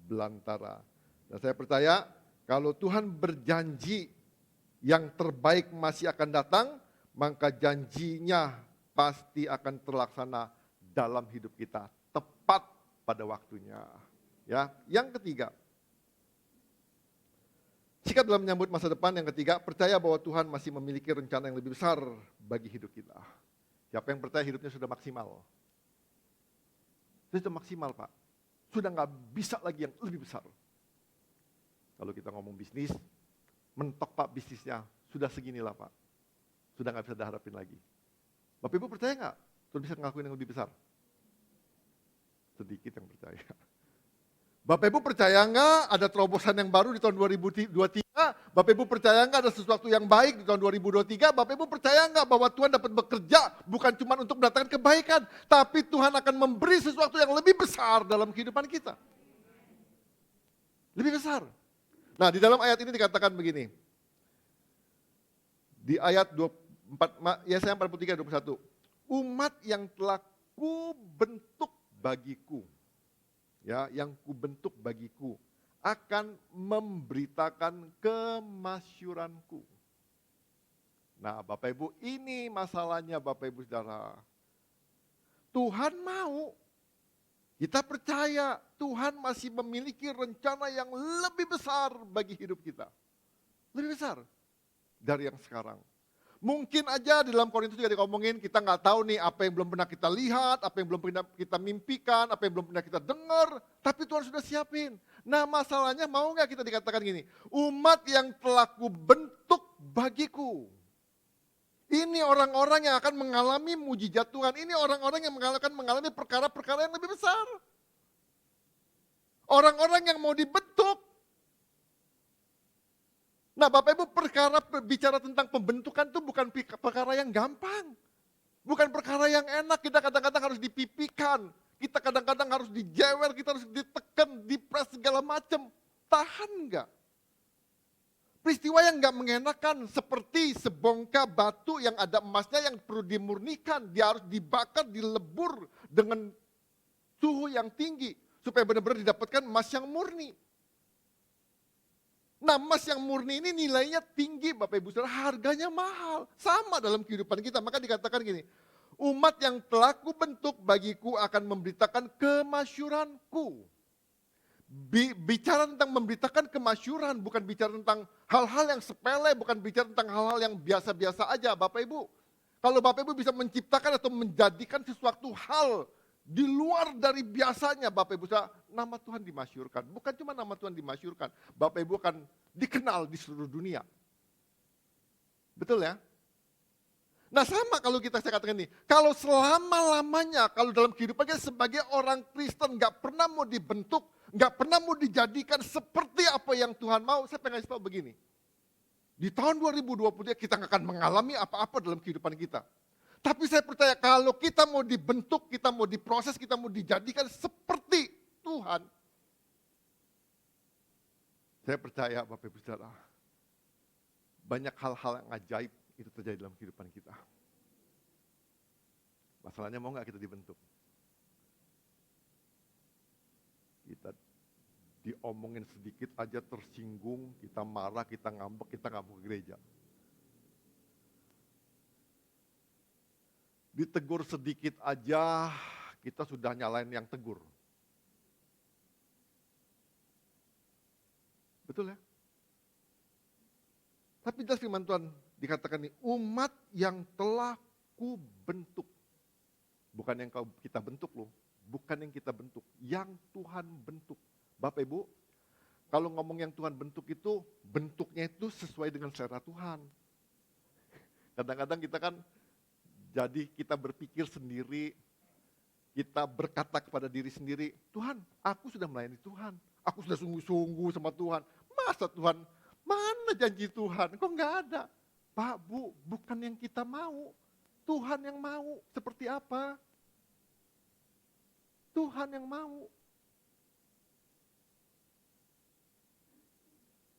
Speaker 3: belantara. Dan saya percaya, kalau Tuhan berjanji yang terbaik masih akan datang, maka janjinya pasti akan terlaksana dalam hidup kita, tepat pada waktunya. Ya, yang ketiga, sikap dalam menyambut masa depan. Yang ketiga, percaya bahwa Tuhan masih memiliki rencana yang lebih besar bagi hidup kita. Siapa yang percaya hidupnya sudah maksimal? Sudah maksimal Pak. Sudah nggak bisa lagi yang lebih besar. Kalau kita ngomong bisnis, mentok Pak bisnisnya, sudah seginilah Pak. Sudah nggak bisa diharapin lagi. Bapak Ibu percaya nggak? Tuhan bisa ngelakuin yang lebih besar? Sedikit yang percaya. Bapak Ibu percaya nggak ada terobosan yang baru di tahun 2023? Bapak Ibu percaya nggak ada sesuatu yang baik di tahun 2023? Bapak Ibu percaya nggak bahwa Tuhan dapat bekerja bukan cuma untuk mendatangkan kebaikan, tapi Tuhan akan memberi sesuatu yang lebih besar dalam kehidupan kita. Lebih besar. Nah di dalam ayat ini dikatakan begini. Di ayat 24, Yesaya 43, 21. Umat yang telah kubentuk bagiku. Ya, yang kubentuk bagiku akan memberitakan kemasyuranku. Nah, Bapak Ibu, ini masalahnya Bapak Ibu Saudara. Tuhan mau, kita percaya Tuhan masih memiliki rencana yang lebih besar bagi hidup kita. Lebih besar dari yang sekarang. Mungkin aja di dalam Korintus juga dikomongin, kita nggak tahu nih apa yang belum pernah kita lihat, apa yang belum pernah kita mimpikan, apa yang belum pernah kita dengar, tapi Tuhan sudah siapin. Nah masalahnya mau nggak kita dikatakan gini, umat yang telah kubentuk bagiku. Ini orang-orang yang akan mengalami mujizat Tuhan, ini orang-orang yang akan mengalami perkara-perkara yang lebih besar. Orang-orang yang mau dibentuk. Nah Bapak Ibu bicara tentang pembentukan itu bukan perkara yang gampang. Bukan perkara yang enak, kita kadang-kadang harus dipipikan. Kita kadang-kadang harus dijewer, kita harus ditekan, dipres segala macam. Tahan enggak? Peristiwa yang enggak mengenakan seperti sebongkah batu yang ada emasnya yang perlu dimurnikan. Dia harus dibakar, dilebur dengan suhu yang tinggi. Supaya benar-benar didapatkan emas yang murni. Nah emas yang murni ini nilainya tinggi Bapak Ibu Saudara, harganya mahal. Sama dalam kehidupan kita, maka dikatakan gini, umat yang telah kubentuk bagiku akan memberitakan kemasyuranku. Bicara tentang memberitakan kemasyuran, bukan bicara tentang hal-hal yang sepele, bukan bicara tentang hal-hal yang biasa-biasa aja Bapak Ibu. Kalau Bapak Ibu bisa menciptakan atau menjadikan sesuatu hal di luar dari biasanya Bapak Ibu Saudara, nama Tuhan dimasyurkan. Bukan cuma nama Tuhan dimasyurkan, Bapak Ibu akan dikenal di seluruh dunia. Betul ya? Nah sama kalau saya katakan ini, kalau selama-lamanya, kalau dalam kehidupan kita sebagai orang Kristen gak pernah mau dibentuk, gak pernah mau dijadikan seperti apa yang Tuhan mau, saya pengen kasih tahu begini. Di tahun 2023 kita gak akan mengalami apa-apa dalam kehidupan kita. Tapi saya percaya kalau kita mau dibentuk, kita mau diproses, kita mau dijadikan seperti Tuhan. Saya percaya Bapak Ibu Saudara, banyak hal-hal yang ajaib itu terjadi dalam kehidupan kita. Masalahnya mau nggak kita dibentuk? Kita diomongin sedikit aja tersinggung, kita marah, kita ngambek, kita nggak mau ke gereja. Ditegur sedikit aja, kita sudah nyalain yang tegur. Betul ya? Tapi jelas firman Tuhan dikatakan nih, umat yang telah kubentuk. Bukan yang kita bentuk loh, bukan yang kita bentuk, yang Tuhan bentuk. Bapak Ibu, kalau ngomong yang Tuhan bentuk itu, bentuknya itu sesuai dengan selera Tuhan. Kadang-kadang kita kan, jadi kita berpikir sendiri, kita berkata kepada diri sendiri, Tuhan, aku sudah melayani Tuhan, aku sudah sungguh-sungguh sama Tuhan. Masa Tuhan, mana janji Tuhan? Kok nggak ada? Pak, Bu, bukan yang kita mau. Tuhan yang mau. Seperti apa? Tuhan yang mau.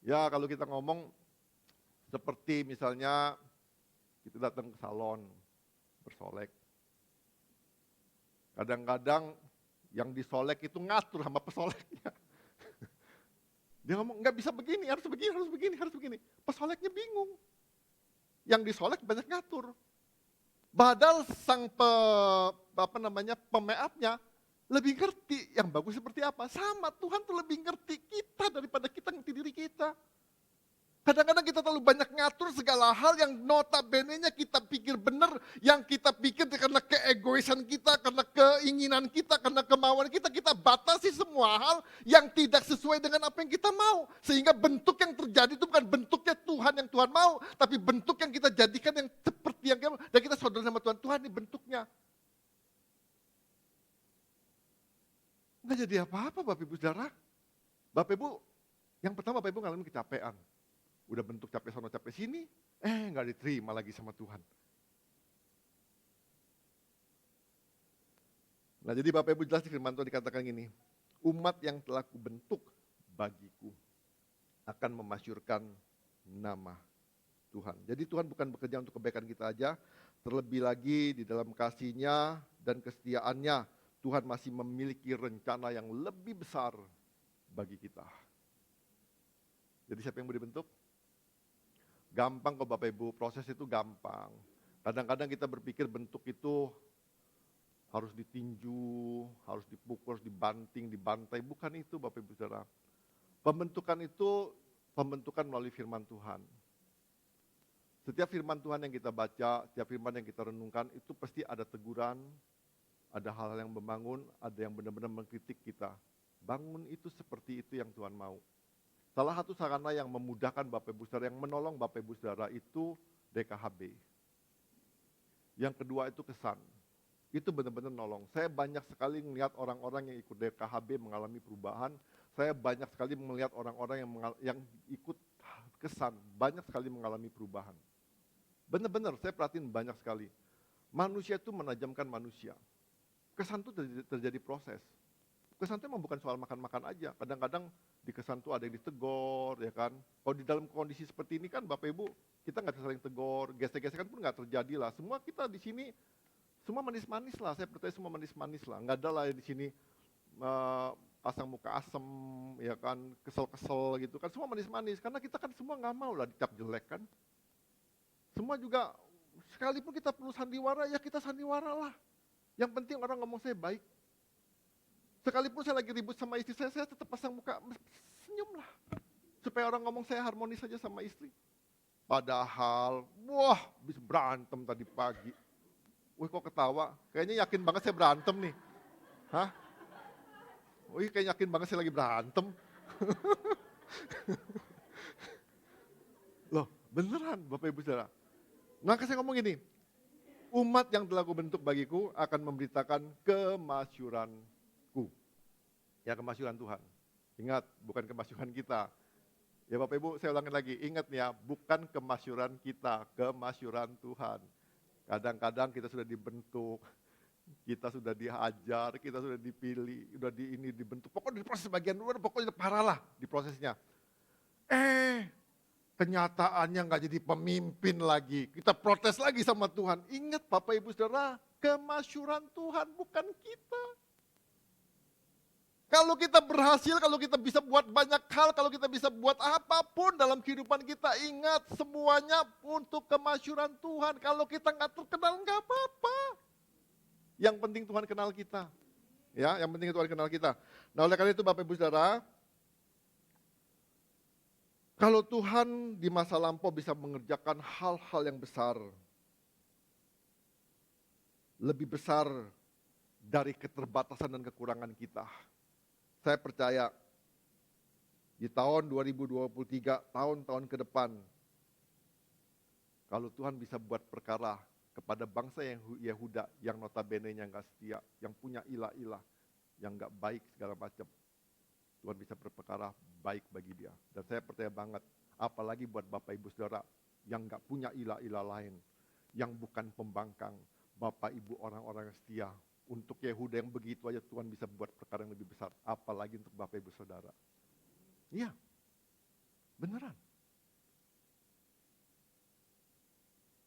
Speaker 3: Ya kalau kita ngomong, seperti misalnya kita datang ke salon, bersolek. Kadang-kadang yang disolek itu ngatur sama pesoleknya. Dia ngomong, nggak bisa begini, harus begini, harus begini, harus begini. Pesoleknya bingung. Yang disolek banyak ngatur. Padahal sang pemaafnya lebih ngerti yang bagus seperti apa. Sama, Tuhan tuh lebih ngerti kita daripada kita ngerti diri kita. Kadang-kadang kita terlalu banyak ngatur segala hal yang notabene-nya kita pikir benar, yang kita pikir karena keegoisan kita, karena keinginan kita, karena kemauan kita, kita batasi semua hal yang tidak sesuai dengan apa yang kita mau. Sehingga bentuk yang terjadi itu bukan bentuknya Tuhan yang Tuhan mau, tapi bentuk yang kita jadikan yang seperti yang kita mau. Dan kita saudara sama Tuhan, Tuhan ini bentuknya. Nggak jadi apa-apa Bapak Ibu Saudara. Bapak Ibu, yang pertama Bapak Ibu ngalamin kecapean. Udah bentuk capek sono capek sini, nggak diterima lagi sama Tuhan. Nah jadi Bapak Ibu jelas di firman Tuhan dikatakan gini, umat yang telah kubentuk bagiku akan memasyurkan nama Tuhan. Jadi Tuhan bukan bekerja untuk kebaikan kita aja, terlebih lagi di dalam kasih-Nya dan kesetiaannya, Tuhan masih memiliki rencana yang lebih besar bagi kita. Jadi siapa yang mau dibentuk? Gampang kok Bapak Ibu, proses itu gampang. Kadang-kadang kita berpikir bentuk itu harus ditinju, harus dipukul, harus dibanting, dibantai. Bukan itu Bapak Ibu Saudara. Pembentukan itu pembentukan melalui firman Tuhan. Setiap firman Tuhan yang kita baca, setiap firman yang kita renungkan, itu pasti ada teguran, ada hal-hal yang membangun, ada yang benar-benar mengkritik kita. Bangun itu seperti itu yang Tuhan mau. Salah satu sarana yang memudahkan Bapak Ibu Saudara, yang menolong Bapak Ibu Saudara itu DKHB. Yang kedua itu kesan. Itu benar-benar nolong. Saya banyak sekali melihat orang-orang yang ikut DKHB mengalami perubahan. Saya banyak sekali melihat orang-orang yang ikut kesan, banyak sekali mengalami perubahan. Benar-benar saya perhatiin banyak sekali. Manusia itu menajamkan manusia. Kesan itu terjadi proses. Kesan itu memang bukan soal makan-makan aja. Kadang-kadang di kesan itu ada yang ditegor, ya kan. Kalau di dalam kondisi seperti ini kan Bapak Ibu, kita nggak bisa saling tegor, gesek-gesekan pun nggak terjadi lah. Semua kita di sini, semua manis-manis lah. Saya percaya semua manis-manis lah. Nggak ada lah di sini pasang muka asem, ya kan, kesel-kesel gitu kan. Semua manis-manis, karena kita kan semua nggak mau lah dicap jelek kan. Semua juga, sekalipun kita perlu sandiwara, ya kita sandiwara lah. Yang penting orang ngomong saya baik. Sekalipun saya lagi ribut sama istri saya tetap pasang muka, senyum lah. Supaya orang ngomong saya harmonis saja sama istri. Padahal, wah, bisa berantem tadi pagi. Wih kok ketawa, kayaknya yakin banget saya berantem nih. Hah? Wih kayak yakin banget saya lagi berantem. Loh, beneran Bapak Ibu Saudara. Maka saya ngomong gini, umat yang telah kubentuk bagiku akan memberitakan kemasyuranku. Ya kemasyuran Tuhan. Ingat, bukan kemasyuran kita. Ya Bapak Ibu, saya ulangin lagi, ingat ya, bukan kemasyuran kita, kemasyuran Tuhan. Kadang-kadang kita sudah dibentuk, kita sudah dihajar, kita sudah dipilih, sudah dibentuk. Pokoknya di proses bagian luar, pokoknya parah lah di prosesnya. Kenyataannya nggak jadi pemimpin lagi. Kita protes lagi sama Tuhan. Ingat Bapak Ibu Saudara, kemasyuran Tuhan bukan kita. Kalau kita berhasil, kalau kita bisa buat banyak hal, kalau kita bisa buat apapun dalam kehidupan kita, ingat semuanya untuk kemasyuran Tuhan. Kalau kita nggak terkenal nggak apa-apa. Yang penting Tuhan kenal kita. Ya, yang penting Tuhan kenal kita. Nah, oleh karena itu Bapak Ibu Saudara, kalau Tuhan di masa lampau bisa mengerjakan hal-hal yang besar, lebih besar dari keterbatasan dan kekurangan kita. Saya percaya di tahun 2023, tahun-tahun ke depan, kalau Tuhan bisa buat perkara kepada bangsa Yehuda yang notabene-nya nggak setia, yang punya ilah-ilah, yang nggak baik segala macam, Tuhan bisa berperkara baik bagi dia. Dan saya percaya banget, apalagi buat Bapak Ibu Saudara yang nggak punya ilah-ilah lain, yang bukan pembangkang, Bapak Ibu orang-orang yang setia. Untuk Yehuda yang begitu aja Tuhan bisa buat perkara yang lebih besar. Apalagi untuk Bapak Ibu Saudara. Iya, beneran.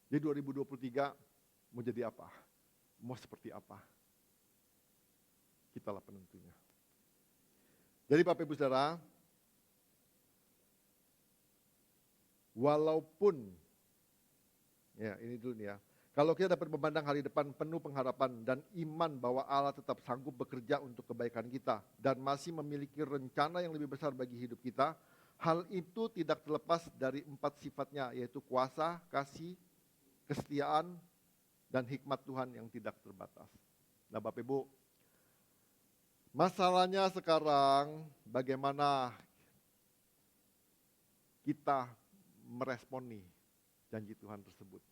Speaker 3: Jadi 2023 mau jadi apa? Mau seperti apa? Kitalah penentunya. Jadi Bapak Ibu Saudara, walaupun, ya ini dulu nih ya, kalau kita dapat memandang hari depan penuh pengharapan dan iman bahwa Allah tetap sanggup bekerja untuk kebaikan kita dan masih memiliki rencana yang lebih besar bagi hidup kita, Hal itu tidak terlepas dari 4 sifatnya, yaitu kuasa, kasih, kesetiaan, dan hikmat Tuhan yang tidak terbatas. Nah Bapak Ibu, masalahnya sekarang bagaimana kita meresponi janji Tuhan tersebut.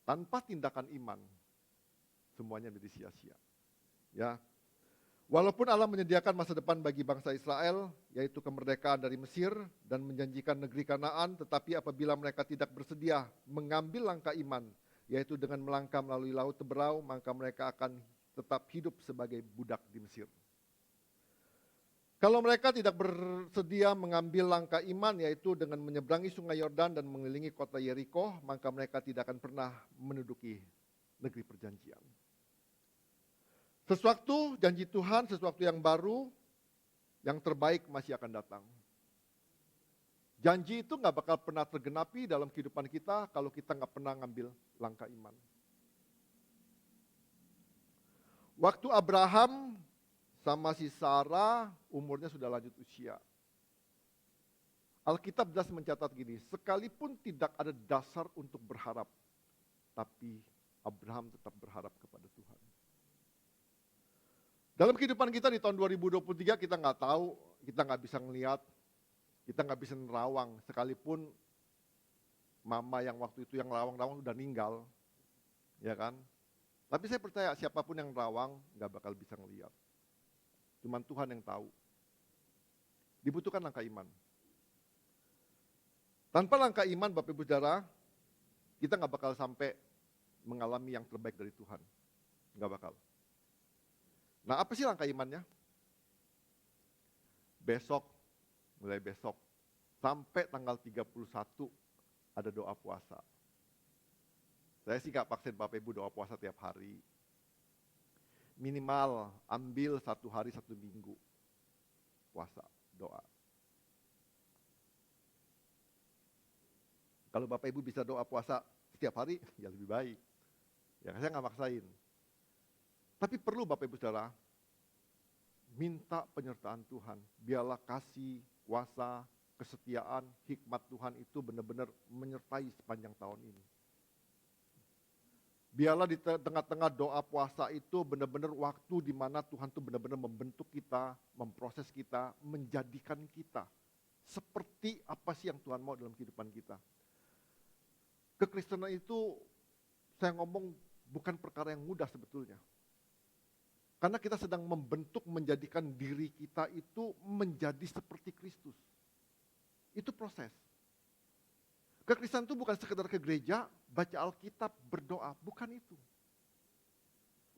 Speaker 3: Tanpa tindakan iman, semuanya jadi sia-sia. Ya. Walaupun Allah menyediakan masa depan bagi bangsa Israel, yaitu kemerdekaan dari Mesir dan menjanjikan negeri Kanaan, tetapi apabila mereka tidak bersedia mengambil langkah iman, yaitu dengan melangkah melalui laut Teberau, maka mereka akan tetap hidup sebagai budak di Mesir. Kalau mereka tidak bersedia mengambil langkah iman, yaitu dengan menyeberangi sungai Yordan dan mengelilingi kota Yeriko, maka mereka tidak akan pernah menduduki negeri perjanjian. Sesuatu janji Tuhan, sesuatu yang baru, yang terbaik masih akan datang. Janji itu gak bakal pernah tergenapi dalam kehidupan kita kalau kita gak pernah ngambil langkah iman. Waktu Abraham sama si Sarah umurnya sudah lanjut usia. Alkitab jelas mencatat gini, sekalipun tidak ada dasar untuk berharap, tapi Abraham tetap berharap kepada Tuhan. Dalam kehidupan kita di tahun 2023 kita nggak tahu, kita nggak bisa ngelihat, kita nggak bisa nerawang, sekalipun mama yang waktu itu yang nerawang-nerawang udah meninggal, ya kan? Tapi saya percaya siapapun yang nerawang nggak bakal bisa ngelihat. Cuman Tuhan yang tahu. Dibutuhkan langkah iman. Tanpa langkah iman, Bapak Ibu Saudara, kita nggak bakal sampai mengalami yang terbaik dari Tuhan. Nggak bakal. Nah, apa sih langkah imannya? Besok, mulai besok, sampai tanggal 31 ada doa puasa. Saya sih nggak paksain Bapak Ibu doa puasa tiap hari. Minimal ambil 1 hari 1 minggu puasa, doa. Kalau Bapak Ibu bisa doa puasa setiap hari, ya lebih baik. Ya saya nggak maksain. Tapi perlu Bapak Ibu Saudara, minta penyertaan Tuhan. Biarlah kasih, kuasa, kesetiaan, hikmat Tuhan itu benar-benar menyertai sepanjang tahun ini. Biarlah di tengah-tengah doa puasa itu benar-benar waktu di mana Tuhan itu benar-benar membentuk kita, memproses kita, menjadikan kita seperti apa sih yang Tuhan mau dalam kehidupan kita. Kekristenan itu saya ngomong bukan perkara yang mudah sebetulnya. Karena kita sedang membentuk, menjadikan diri kita itu menjadi seperti Kristus. Itu proses. Kekristenan itu bukan sekedar ke gereja, baca Alkitab, berdoa, bukan itu.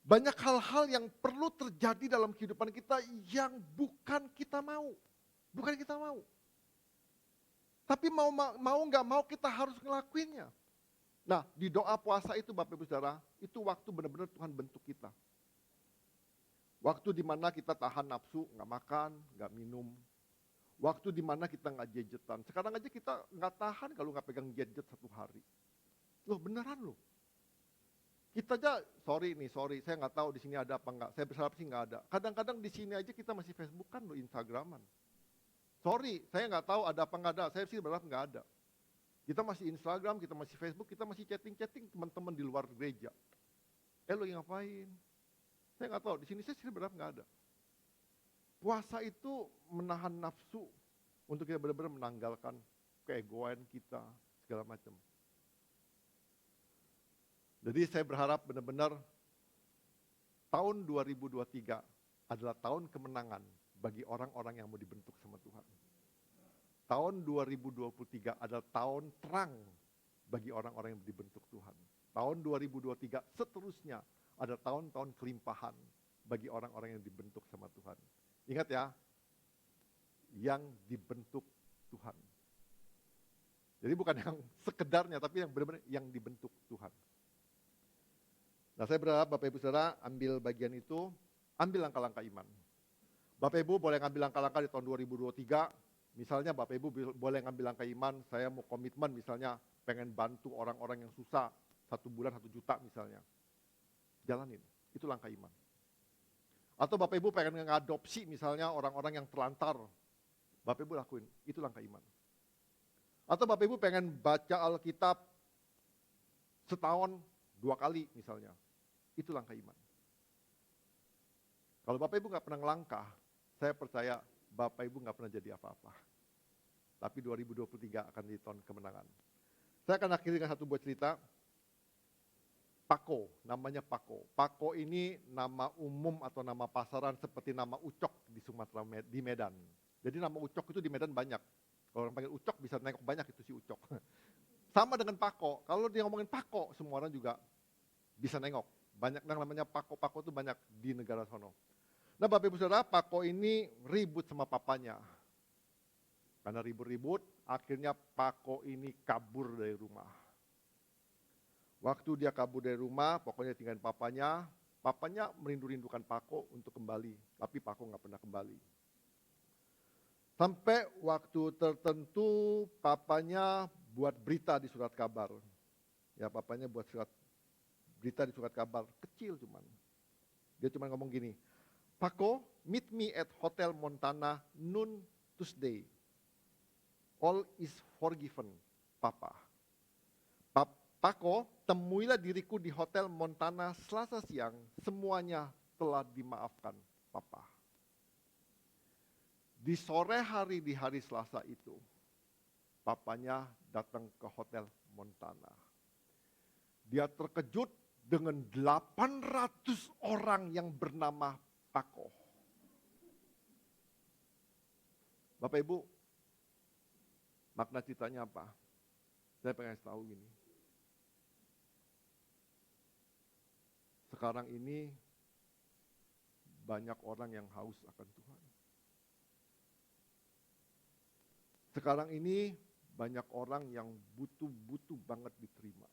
Speaker 3: Banyak hal-hal yang perlu terjadi dalam kehidupan kita yang bukan kita mau. Bukan kita mau. Tapi mau nggak mau kita harus ngelakuinnya. Nah, di doa puasa itu Bapak Ibu Saudara, itu waktu benar-benar Tuhan bentuk kita. Waktu di mana kita tahan nafsu, nggak makan, nggak minum. Waktu di mana kita nggak gadgetan. Sekarang aja kita nggak tahan kalau nggak pegang gadget 1 hari. Loh beneran loh. Kita aja, sorry, saya nggak tahu di sini ada apa nggak. Saya berharap sih nggak ada. Kadang-kadang di sini aja kita masih Facebookan loh, Instagraman. Sorry, saya nggak tahu ada apa nggak ada. Saya sih berharap nggak ada. Kita masih Instagram, kita masih Facebook, kita masih chatting teman-teman di luar gereja. Lo ngapain? Saya nggak tahu, di sini saya sih berharap nggak ada. Puasa itu menahan nafsu untuk kita benar-benar menanggalkan keegoan kita, segala macam. Jadi saya berharap benar-benar tahun 2023 adalah tahun kemenangan bagi orang-orang yang mau dibentuk sama Tuhan. Tahun 2023 adalah tahun terang bagi orang-orang yang dibentuk Tuhan. Tahun 2023 seterusnya ada tahun-tahun kelimpahan bagi orang-orang yang dibentuk sama Tuhan. Ingat ya, yang dibentuk Tuhan. Jadi bukan yang sekedarnya, tapi yang benar-benar yang dibentuk Tuhan. Nah saya berharap Bapak Ibu Saudara ambil bagian itu, ambil langkah-langkah iman. Bapak Ibu boleh ngambil langkah-langkah di tahun 2023, misalnya Bapak Ibu boleh ngambil langkah iman, saya mau komitmen misalnya pengen bantu orang-orang yang susah, 1 bulan 1 juta misalnya. Jalanin, itu langkah iman. Atau Bapak Ibu pengen ngadopsi misalnya orang-orang yang terlantar, Bapak Ibu lakuin, itu langkah iman. Atau Bapak Ibu pengen baca Alkitab setahun 2 kali misalnya, itu langkah iman. Kalau Bapak Ibu nggak pernah ngelangkah, saya percaya Bapak Ibu nggak pernah jadi apa-apa. Tapi 2023 akan jadi tahun kemenangan. Saya akan akhiri dengan satu buah cerita. Pako, namanya Pako. Pako ini nama umum atau nama pasaran seperti nama Ucok di Sumatera, di Medan. Jadi nama Ucok itu di Medan banyak. Kalau orang panggil Ucok bisa nengok banyak itu si Ucok. Sama dengan Pako, kalau dia ngomongin Pako semua orang juga bisa nengok. Banyak yang namanya Pako-Pako itu banyak di negara sono. Nah Bapak Ibu Saudara, Pako ini ribut sama papanya. Karena ribut-ribut, akhirnya Pako ini kabur dari rumah. Waktu dia kabur dari rumah, pokoknya tinggalin papanya. Papanya merindu-rindukan Pako untuk kembali, tapi Pako nggak pernah kembali. Sampai waktu tertentu, papanya buat berita di surat kabar. Ya, papanya buat berita di surat kabar, kecil cuman. Dia cuma ngomong gini, Pako, meet me at Hotel Montana noon Tuesday. All is forgiven, Papa. Pako, temuilah diriku di Hotel Montana Selasa siang, semuanya telah dimaafkan, Papa. Di sore hari di hari Selasa itu, papanya datang ke Hotel Montana. Dia terkejut dengan 800 orang yang bernama Pako. Bapak Ibu, makna ceritanya apa? Saya pengen tahu gini. Sekarang ini banyak orang yang haus akan Tuhan. Sekarang ini banyak orang yang butuh banget diterima.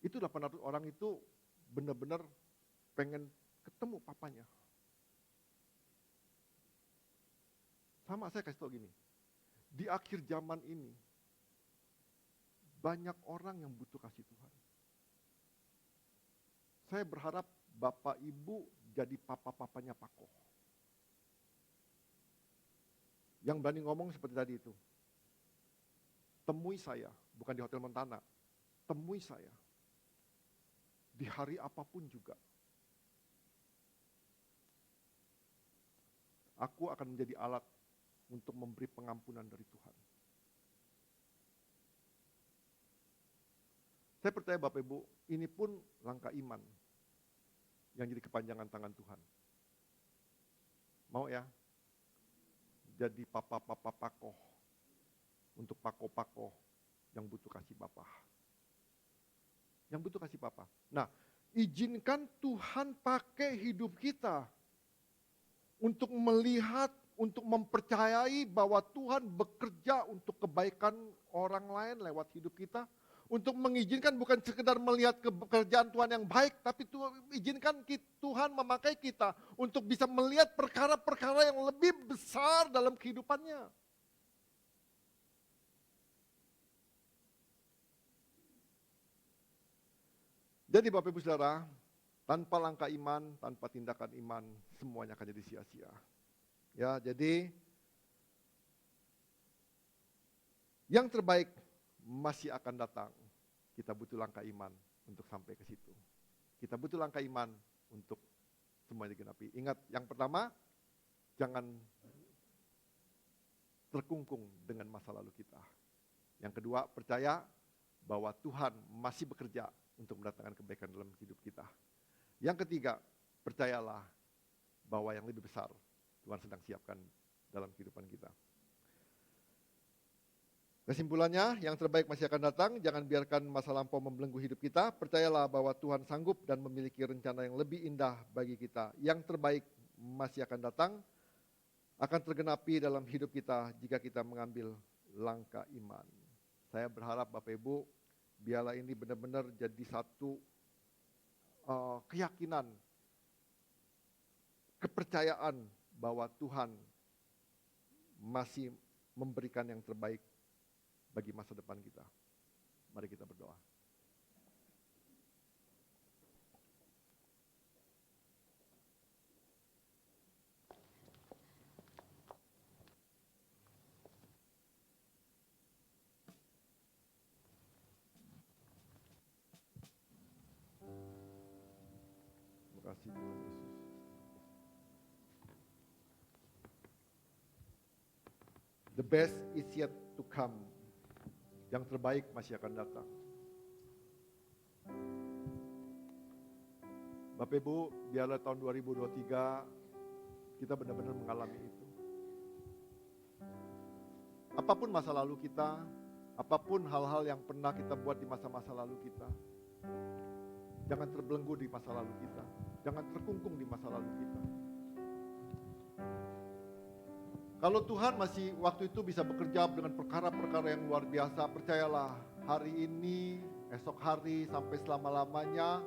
Speaker 3: Itu 800 orang itu benar-benar pengen ketemu papanya. Sama saya kasih tahu gini, di akhir zaman ini banyak orang yang butuh kasih Tuhan. Saya berharap Bapak Ibu jadi papa-papanya Pako. Yang berani ngomong seperti tadi itu. Temui saya, bukan di Hotel Montana. Temui saya. Di hari apapun juga. Aku akan menjadi alat untuk memberi pengampunan dari Tuhan. Saya percaya Bapak Ibu, ini pun langkah iman yang jadi kepanjangan tangan Tuhan. Mau ya? Jadi papa-papa Pako untuk Pako-Pako yang butuh kasih Bapa. Yang butuh kasih Bapa. Nah, izinkan Tuhan pakai hidup kita untuk melihat, untuk mempercayai bahwa Tuhan bekerja untuk kebaikan orang lain lewat hidup kita. Untuk mengizinkan bukan sekedar melihat pekerjaan Tuhan yang baik, tapi izinkan Tuhan memakai kita untuk bisa melihat perkara-perkara yang lebih besar dalam kehidupannya. Jadi Bapak Ibu Saudara, tanpa langkah iman, tanpa tindakan iman, semuanya akan jadi sia-sia. Ya, jadi yang terbaik masih akan datang. Kita butuh langkah iman untuk sampai ke situ. Kita butuh langkah iman untuk semuanya digenapi. Ingat, yang pertama, jangan terkungkung dengan masa lalu kita. Yang kedua, percaya bahwa Tuhan masih bekerja untuk mendatangkan kebaikan dalam hidup kita. Yang ketiga, percayalah bahwa yang lebih besar Tuhan sedang siapkan dalam kehidupan kita. Kesimpulannya, yang terbaik masih akan datang. Jangan biarkan masa lampau membelenggu hidup kita. Percayalah bahwa Tuhan sanggup dan memiliki rencana yang lebih indah bagi kita. Yang terbaik masih akan datang, akan tergenapi dalam hidup kita jika kita mengambil langkah iman. Saya berharap Bapak Ibu, biarlah ini benar-benar jadi satu keyakinan, kepercayaan bahwa Tuhan masih memberikan yang terbaik bagi masa depan kita. Mari kita berdoa. Terima kasih Tuhan Yesus. The best is yet to come. Yang terbaik masih akan datang. Bapak Ibu, biarlah tahun 2023 kita benar-benar mengalami itu. Apapun masa lalu kita, apapun hal-hal yang pernah kita buat di masa-masa lalu kita, jangan terbelenggu di masa lalu kita, jangan terkungkung di masa lalu kita. Kalau Tuhan masih waktu itu bisa bekerja dengan perkara-perkara yang luar biasa, percayalah hari ini, esok hari, sampai selama-lamanya,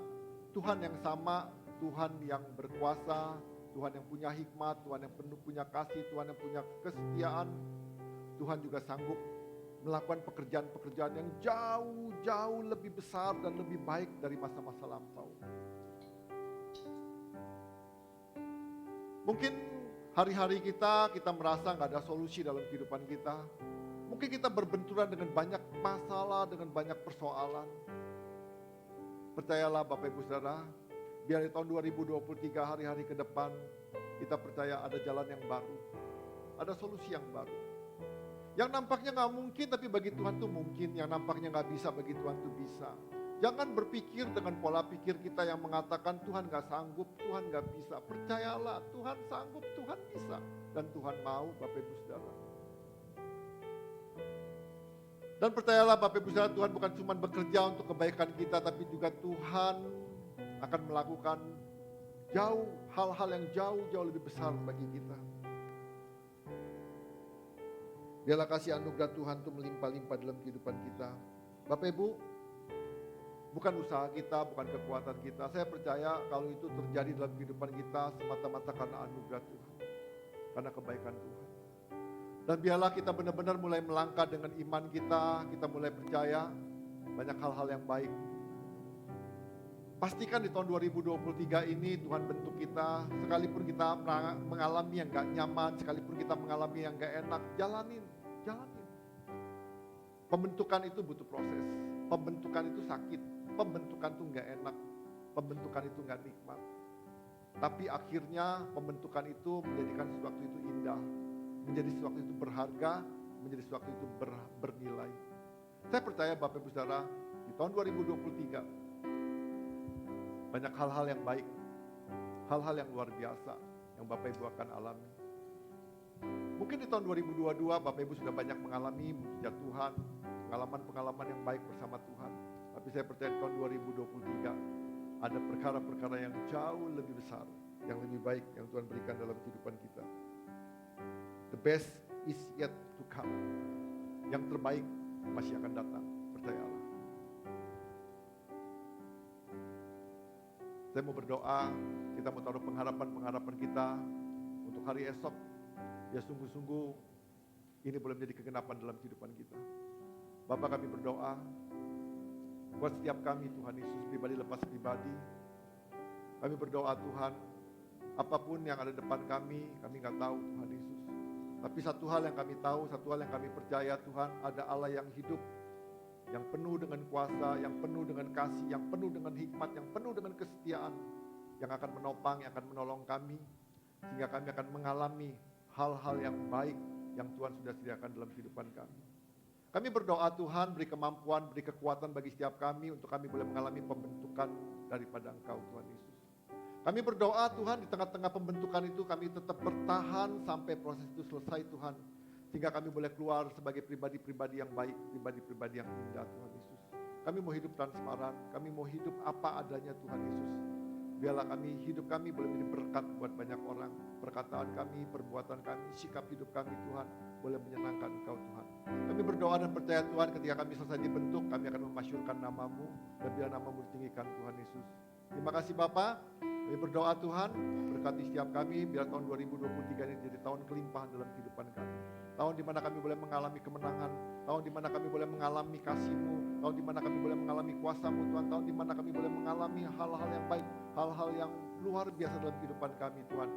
Speaker 3: Tuhan yang sama, Tuhan yang berkuasa, Tuhan yang punya hikmat, Tuhan yang penuh punya kasih, Tuhan yang punya kesetiaan, Tuhan juga sanggup melakukan pekerjaan-pekerjaan yang jauh-jauh lebih besar dan lebih baik dari masa-masa lampau. Mungkin hari-hari kita merasa nggak ada solusi dalam kehidupan kita. Mungkin kita berbenturan dengan banyak masalah, dengan banyak persoalan. Percayalah Bapak Ibu Saudara, biar di tahun 2023 hari-hari ke depan, kita percaya ada jalan yang baru. Ada solusi yang baru. Yang nampaknya nggak mungkin, tapi bagi Tuhan tuh mungkin. Yang nampaknya nggak bisa, bagi Tuhan tuh bisa. Jangan berpikir dengan pola pikir kita yang mengatakan Tuhan nggak sanggup, Tuhan nggak bisa. Percayalah, Tuhan sanggup, Tuhan bisa. Dan Tuhan mau, Bapak Ibu Saudara. Dan percayalah Bapak Ibu Saudara, Tuhan bukan cuma bekerja untuk kebaikan kita, tapi juga Tuhan akan melakukan hal-hal yang jauh-jauh lebih besar bagi kita. Biarlah kasih anugerah Tuhan itu melimpah-limpah dalam kehidupan kita. Bapak Ibu, bukan usaha kita, bukan kekuatan kita. Saya percaya kalau itu terjadi dalam kehidupan kita semata-mata karena anugerah Tuhan. Karena kebaikan Tuhan. Dan biarlah kita benar-benar mulai melangkah dengan iman kita mulai percaya banyak hal-hal yang baik. Pastikan di tahun 2023 ini Tuhan bentuk kita, sekalipun kita mengalami yang gak nyaman, sekalipun kita mengalami yang gak enak, jalanin. Pembentukan itu butuh proses, pembentukan itu sakit, pembentukan itu gak enak, pembentukan itu gak nikmat. Tapi akhirnya pembentukan itu menjadikan sesuatu itu indah, menjadi sesuatu itu berharga, menjadi sesuatu itu bernilai. Saya percaya Bapak Ibu Saudara, di tahun 2023 banyak hal-hal yang baik, hal-hal yang luar biasa yang Bapak Ibu akan alami. Mungkin di tahun 2022 Bapak Ibu sudah banyak mengalami mujizat Tuhan, pengalaman-pengalaman yang baik bersama Tuhan. Tapi saya percaya di tahun 2023 ada perkara-perkara yang jauh lebih besar, yang lebih baik yang Tuhan berikan dalam kehidupan kita. The best is yet to come. Yang terbaik masih akan datang, percayalah. Saya mau berdoa, kita mau taruh pengharapan-pengharapan kita untuk hari esok. Ya sungguh-sungguh ini boleh menjadi kegenapan dalam kehidupan kita. Bapak, kami berdoa buat setiap kami Tuhan Yesus, pribadi lepas pribadi. Kami berdoa Tuhan, apapun yang ada depan kami nggak tahu Tuhan Yesus. Tapi satu hal yang kami tahu, satu hal yang kami percaya Tuhan, ada Allah yang hidup, yang penuh dengan kuasa, yang penuh dengan kasih, yang penuh dengan hikmat, yang penuh dengan kesetiaan, yang akan menopang, yang akan menolong kami, sehingga kami akan mengalami hal-hal yang baik yang Tuhan sudah sediakan dalam kehidupan kami. Kami berdoa Tuhan, beri kemampuan, beri kekuatan bagi setiap kami untuk kami boleh mengalami pembentukan daripada Engkau Tuhan Yesus. Kami berdoa Tuhan, di tengah-tengah pembentukan itu kami tetap bertahan sampai proses itu selesai Tuhan. Sehingga kami boleh keluar sebagai pribadi-pribadi yang baik, pribadi-pribadi yang indah Tuhan Yesus. Kami mau hidup transparan, kami mau hidup apa adanya Tuhan Yesus. Biarlah hidup kami boleh menjadi berkat buat banyak orang. Perkataan kami, perbuatan kami, sikap hidup kami Tuhan boleh menyenangkan Engkau Tuhan. Kami berdoa dan percaya Tuhan, ketika kami selesai dibentuk, kami akan memasyurkan nama-Mu dan biar nama-Mu ditinggikan Tuhan Yesus. Terima kasih Bapak. Kami berdoa Tuhan, berkati setiap kami, biar tahun 2023 ini jadi tahun kelimpahan dalam kehidupan kami. Tahun di mana kami boleh mengalami kemenangan, tahun di mana kami boleh mengalami kasih-Mu, tahun di mana kami boleh mengalami kuasa-Mu Tuhan, tahun di mana kami boleh mengalami hal-hal yang baik, hal-hal yang luar biasa dalam kehidupan kami Tuhan.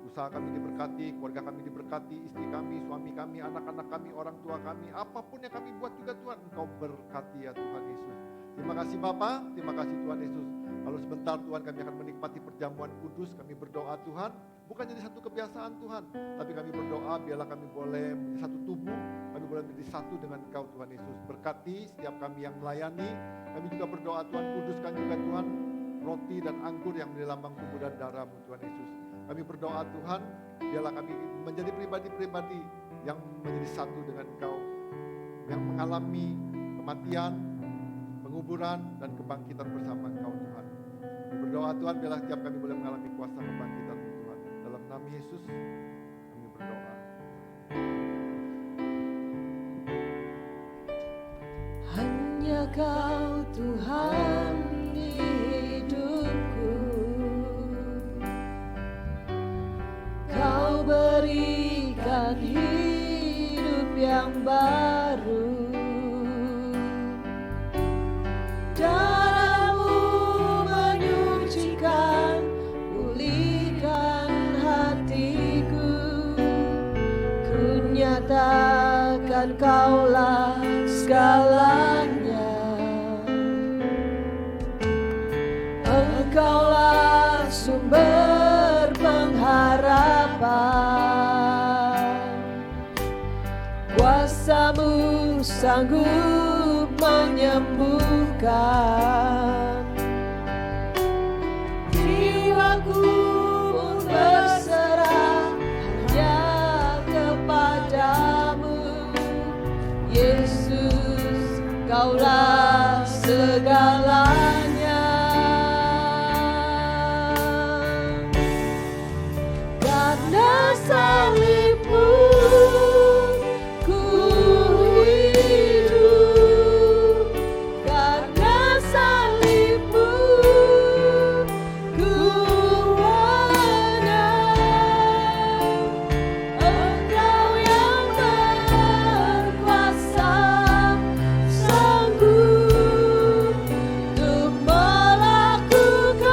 Speaker 3: Usaha kami diberkati, keluarga kami diberkati, istri kami, suami kami, anak-anak kami, orang tua kami, apapun yang kami buat juga Tuhan, Engkau berkati ya Tuhan Yesus. Terima kasih Bapa, terima kasih Tuhan Yesus. Kalau sebentar Tuhan kami akan menikmati perjamuan kudus. Kami berdoa Tuhan, bukan jadi satu kebiasaan Tuhan, tapi kami berdoa biarlah kami boleh menjadi satu tubuh, kami boleh menjadi satu dengan Engkau Tuhan Yesus. Berkati setiap kami yang melayani, kami juga berdoa Tuhan, kuduskan juga Tuhan roti dan anggur yang menjadi lambang tubuh dan darah-Mu Tuhan Yesus. Kami berdoa Tuhan, biarlah kami menjadi pribadi-pribadi yang menjadi satu dengan Engkau, yang mengalami kematian, penguburan, dan kebangkitan bersama Engkau Tuhan. Kami berdoa Tuhan, biarlah setiap kami boleh mengalami kuasa kebangkitan-Mu Tuhan. Dalam nama Yesus kami berdoa.
Speaker 1: Hanya Kau Tuhan hidupku, Kau berikan hidup yang baru. Darah-Mu menyucikan, pulihkan hatiku. Ku nyatakan Kaulah segalanya. Engkaulah sumber pengharapan. Kuasa-Mu sanggup menyembuhkan. Jiwaku pun berserah hanya kepadamu. Yesus, Kaulah segalanya. Karena salib-Mu ku hidup. Karena salib-Mu ku menang. Engkau yang berkuasa, sanggup untuk melakukan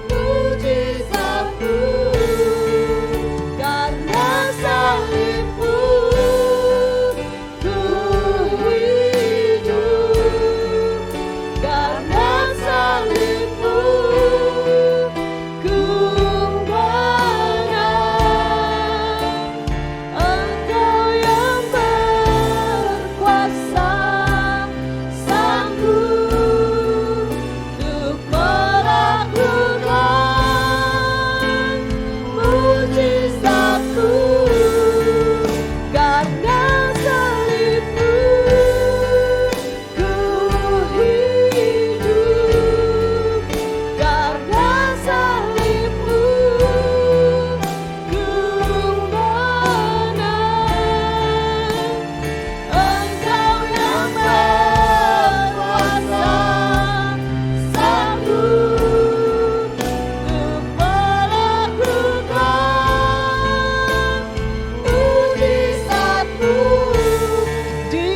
Speaker 1: mujizat-Mu. Karena salib-Mu ku hidup. Karena salib-Mu ku menang. Engkau yang berkuasa, sanggup untuk melakukan mujizat-Mu. Karena salib-Mu ku hidup. Karena salib-Mu ku menang. Engkau yang berkuasa, sanggup untuk melakukan mujizat-Mu di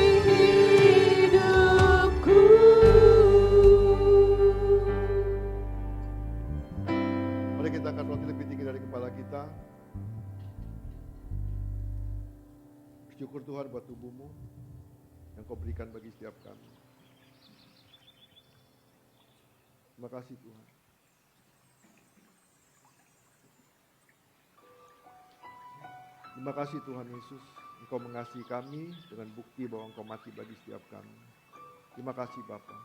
Speaker 1: hidupku.
Speaker 3: Mari kita angkat roti lebih tinggi dari kepala kita. Bersyukur Tuhan buat tubuh-Mu yang Kau berikan bagi setiap kami. Terima kasih Tuhan. Terima kasih Tuhan Yesus, Engkau mengasihi kami dengan bukti bahwa Engkau mati bagi setiap kami. Terima kasih Bapa.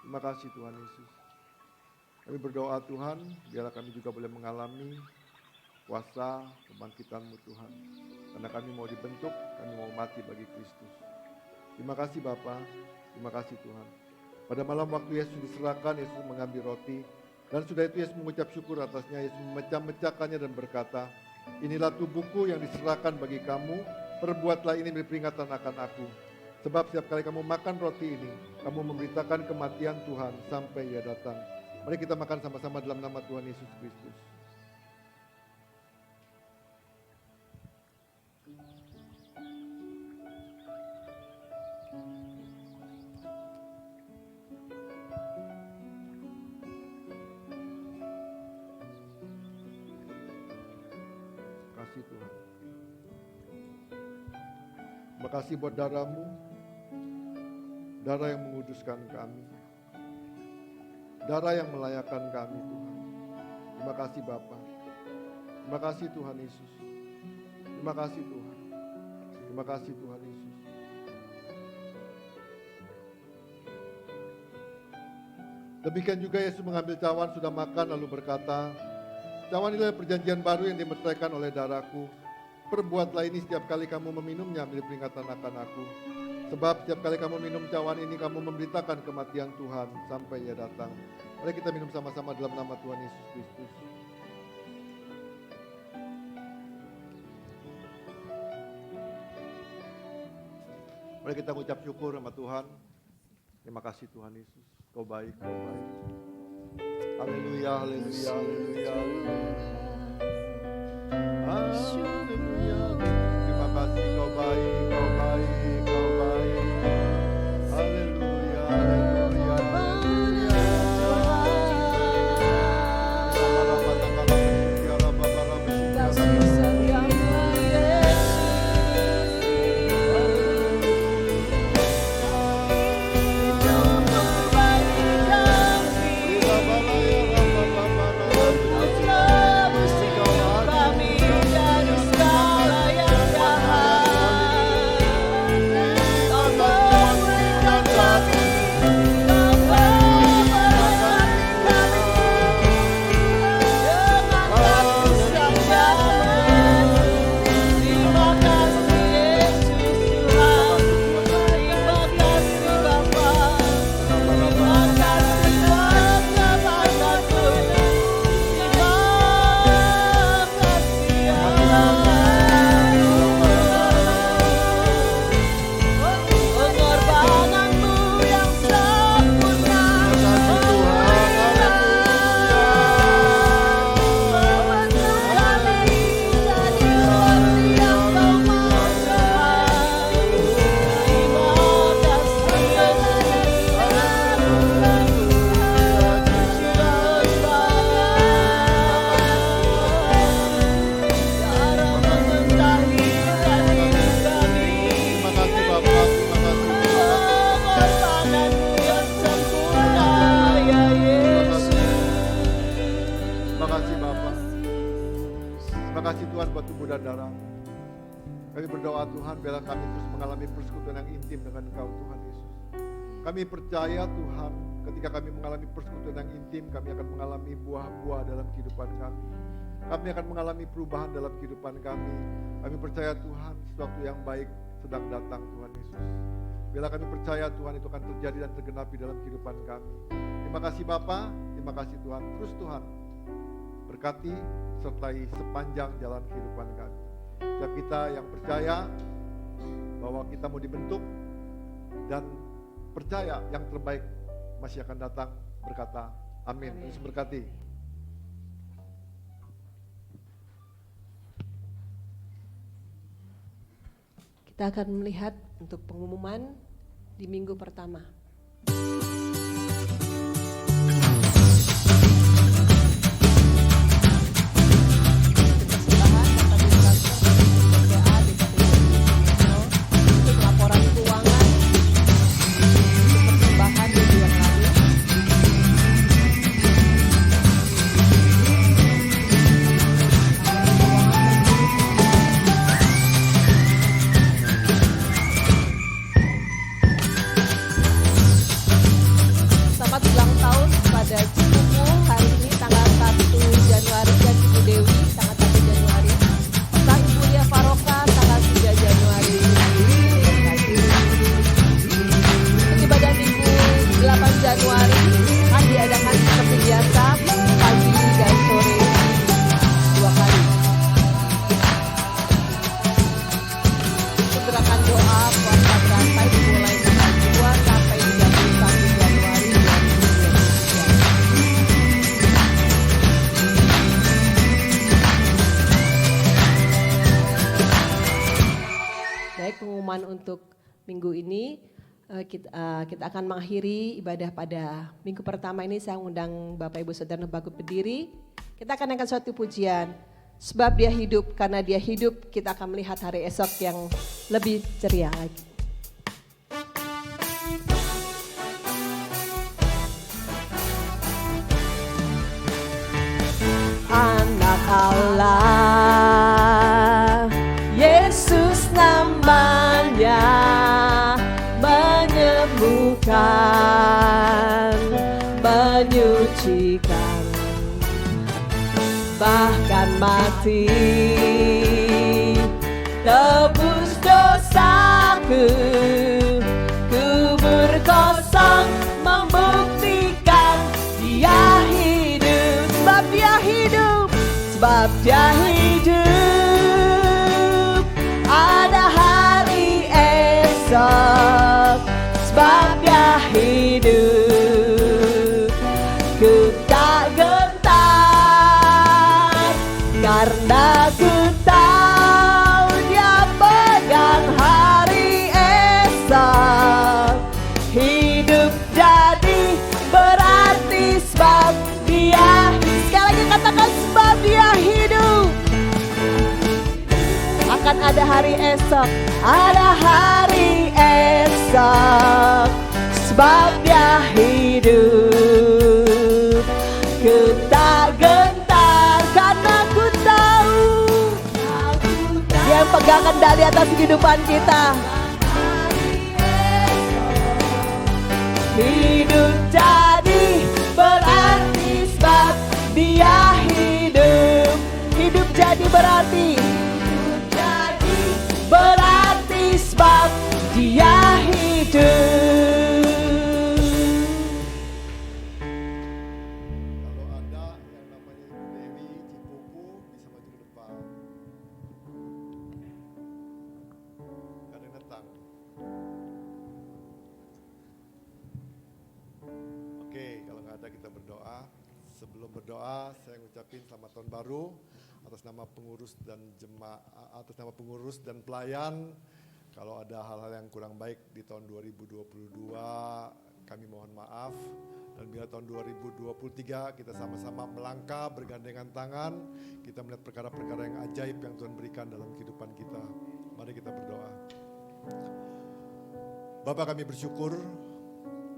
Speaker 3: Terima kasih Tuhan Yesus. Kami berdoa Tuhan, biarlah kami juga boleh mengalami kuasa kebangkitan-Mu Tuhan. Karena kami mau dibentuk, kami mau mati bagi Kristus. Terima kasih Bapa, terima kasih Tuhan. Pada malam waktu Yesus diserahkan, Yesus mengambil roti. Dan sudah itu Yesus mengucap syukur atasnya, Yesus memecah-mecahkannya dan berkata, inilah tubuhku yang diserahkan bagi kamu, perbuatlah ini menjadi peringatan akan aku. Sebab setiap kali kamu makan roti ini, kamu memberitakan kematian Tuhan sampai Ia datang. Mari kita makan sama-sama dalam nama Tuhan Yesus Kristus. Kasih Tuhan. Terima kasih buat darah-Mu, darah yang menguduskan kami. darah yang melayakkan kami Tuhan. Terima kasih Bapa. Terima kasih Tuhan Yesus. Terima kasih Tuhan. Terima kasih Tuhan Yesus. Demikian juga Yesus mengambil cawan, sudah makan lalu berkata, cawan inilah perjanjian baru yang dimeteraikan oleh darahku. Perbuatlah ini setiap kali kamu meminumnya menjadi peringatan akan aku. Sebab setiap kali kamu minum cawan ini, kamu memberitakan kematian Tuhan sampai Ia datang. Mari kita minum sama-sama dalam nama Tuhan Yesus Kristus. Mari kita mengucap syukur sama Tuhan. Terima kasih Tuhan Yesus. Kau baik, Kau baik. Haleluya, haleluya, haleluya. Haleluya. Terima kasih Kau baik, Kau baik, Kau baik. Haleluya, haleluya, haleluya.
Speaker 1: Kasih sayangmu Yesus. Hidupmu bagi kami. Untuk tebus hidup kami dari segala yang jahat. Kau memberikan kami, Kau memberkati kami dengan kasih sayang-Mu. Terima kasih Yesus Tuhan. Terima kasih Bapa. Terima kasih buat kebaikan-Mu. Terima kasih pengorbanan-Mu yang sempurna. Membentuk kami jadi seperti yang Kau mau Tuhan. Terima Cara mementahikan hidup kami.
Speaker 3: Terima kasih Bapa, terima kasih.
Speaker 1: Pengorbanan-Mu yang sempurna ya Yesus.
Speaker 3: Terima kasih Bapa. Terima kasih Tuhan buat tubuh dan darah. Kami berdoa Tuhan, biarlah kami terus mengalami persekutuan yang intim dengan Engkau Tuhan Yesus. Kami percaya Tuhan, ketika kami mengalami persekutuan yang intim, kami akan mengalami buah-buah dalam kehidupan kami. Kami akan mengalami perubahan dalam kehidupan kami. Kami percaya Tuhan, sesuatu yang baik sedang datang Tuhan Yesus. Biarlah kami percaya Tuhan itu akan terjadi dan tergenapi dalam kehidupan kami. Terima kasih Bapa, terima kasih Tuhan. Terus Tuhan, berkati sertai sepanjang jalan kehidupan kami. Setiap kita yang percaya bahwa kita mau dibentuk dan percaya yang terbaik masih akan datang, berkata amin. Yesus berkati.
Speaker 1: Kita akan melihat untuk pengumuman di minggu pertama. Persembahan dapat ditransfer ke BCA di untuk laporan keuangan untuk persembahan minggu yang lalu. Selamat ulang tahun kepada Cipuku hari ini tanggal 1 Januari dan Ibu Dewi tanggal 1 Januari. Sang Ibu Lia Faroka tanggal 3 Januari. Untuk ibadah minggu 8 Januari akan diadakan seperti biasa pagi dan sore 2 kali. Untuk gerakan doa puasa berantai dimulai tanggal 2 sampai 31 Januari 2023. Baik, pengumuman untuk minggu ini kita akan mengakhiri ibadah pada minggu pertama ini. Saya undang Bapak Ibu Saudara bangkit berdiri. Kita akan naikkan suatu pujian. Sebab Dia hidup, karena Dia hidup kita akan melihat hari esok yang lebih ceria lagi. menyucikan, bahkan mati tebus dosaku. Kubur kosong membuktikan Dia hidup, sebab Dia hidup, sebab Dia hidup. Ada hari esok, sebab Dia hidup. Ku tak gentar karena ku tahu Dia pegang hari esok. Hidup jadi berarti sebab Dia, sekali lagi katakan, sebab Dia hidup. Akan ada hari esok, ada hari esok, sebab Dia hidup. Ku tak gentar karena ku tahu Dia yang pegang kendali atas kehidupan kita. Hidup jadi berarti sebab Dia hidup. Hidup jadi berarti, berarti sebab Dia hidup.
Speaker 3: Kalau ada yang namanya Ibu Dewi Cipupu bisa maju ke depan. Gak ada yang datang. Oke, kalau nggak ada kita berdoa. Sebelum berdoa, saya ngucapin selamat tahun baru atas nama pengurus dan atas nama pengurus dan pelayan. Kalau ada hal-hal yang kurang baik di tahun 2022, kami mohon maaf. Dan bila tahun 2023 kita sama-sama melangkah bergandengan tangan, kita melihat perkara-perkara yang ajaib yang Tuhan berikan dalam kehidupan kita. Mari kita berdoa. Bapa, kami bersyukur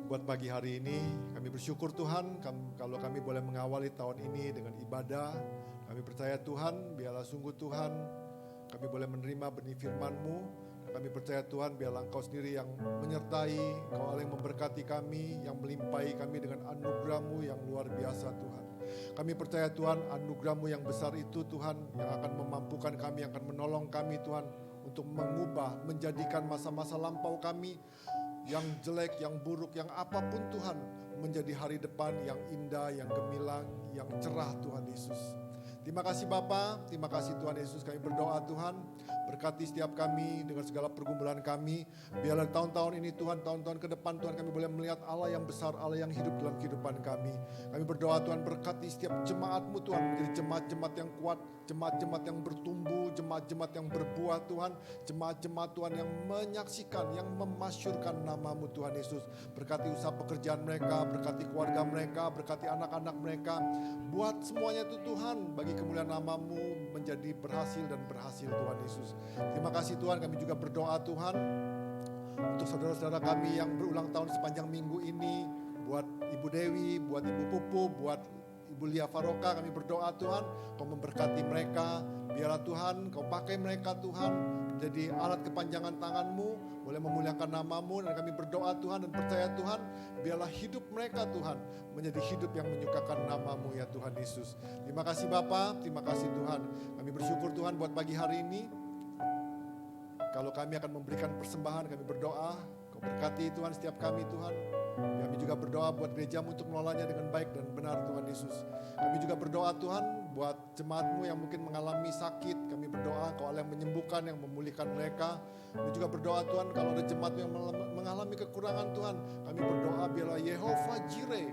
Speaker 3: buat pagi hari ini. Kami bersyukur Tuhan kalau kami boleh mengawali tahun ini dengan ibadah. Kami percaya Tuhan, biarlah sungguh Tuhan kami boleh menerima benih firman-Mu. Kami percaya Tuhan, biarlah Engkau sendiri yang menyertai, Engkau yang memberkati kami, yang melimpahi kami dengan anugerah-Mu yang luar biasa Tuhan. Kami percaya Tuhan, anugerah-Mu yang besar itu Tuhan, yang akan memampukan kami, yang akan menolong kami Tuhan, untuk mengubah, menjadikan masa-masa lampau kami, yang jelek, yang buruk, yang apapun Tuhan, menjadi hari depan yang indah, yang gemilang, yang cerah Tuhan Yesus. Terima kasih Bapa, terima kasih Tuhan Yesus. Kami berdoa Tuhan, berkati setiap kami dengan segala pergumulan kami. Biarlah tahun-tahun ini Tuhan, tahun-tahun ke depan Tuhan, kami boleh melihat Allah yang besar, Allah yang hidup dalam kehidupan kami. Kami berdoa Tuhan, berkati setiap jemaat-Mu Tuhan, menjadi jemaat-jemaat yang kuat, jemaat-jemaat yang bertumbuh, jemaat-jemaat yang berbuah Tuhan, jemaat-jemaat Tuhan yang menyaksikan, yang memasyurkan nama-Mu Tuhan Yesus. Berkati usaha pekerjaan mereka, berkati keluarga mereka, berkati anak-anak mereka. Buat semuanya itu Tuhan, bagi kemuliaan nama-Mu menjadi berhasil dan berhasil Tuhan Yesus. Terima kasih Tuhan, kami juga berdoa Tuhan untuk saudara-saudara kami yang berulang tahun sepanjang minggu ini. Buat Ibu Dewi, buat Ibu Pupu, buat Ibu Lia Faroka, kami berdoa Tuhan, Kau memberkati mereka. Biarlah Tuhan, Kau pakai mereka Tuhan, menjadi alat kepanjangan tangan-Mu, boleh memuliakan nama-Mu. Dan kami berdoa Tuhan dan percaya Tuhan, biarlah hidup mereka Tuhan, menjadi hidup yang menyukakan nama-Mu ya Tuhan Yesus. Terima kasih Bapa, terima kasih Tuhan. Kami bersyukur Tuhan buat pagi hari ini. Kalau kami akan memberikan persembahan, kami berdoa, Kau berkati Tuhan setiap kami Tuhan. Kami juga berdoa buat gereja-Mu untuk mengelolanya dengan baik dan benar Tuhan Yesus. Kami juga berdoa Tuhan buat jemaat-Mu yang mungkin mengalami sakit. Kami berdoa Kau Allah yang menyembuhkan, yang memulihkan mereka. Kami juga berdoa Tuhan kalau ada jemaat-Mu yang mengalami kekurangan Tuhan. Kami berdoa biarlah Yehova Jireh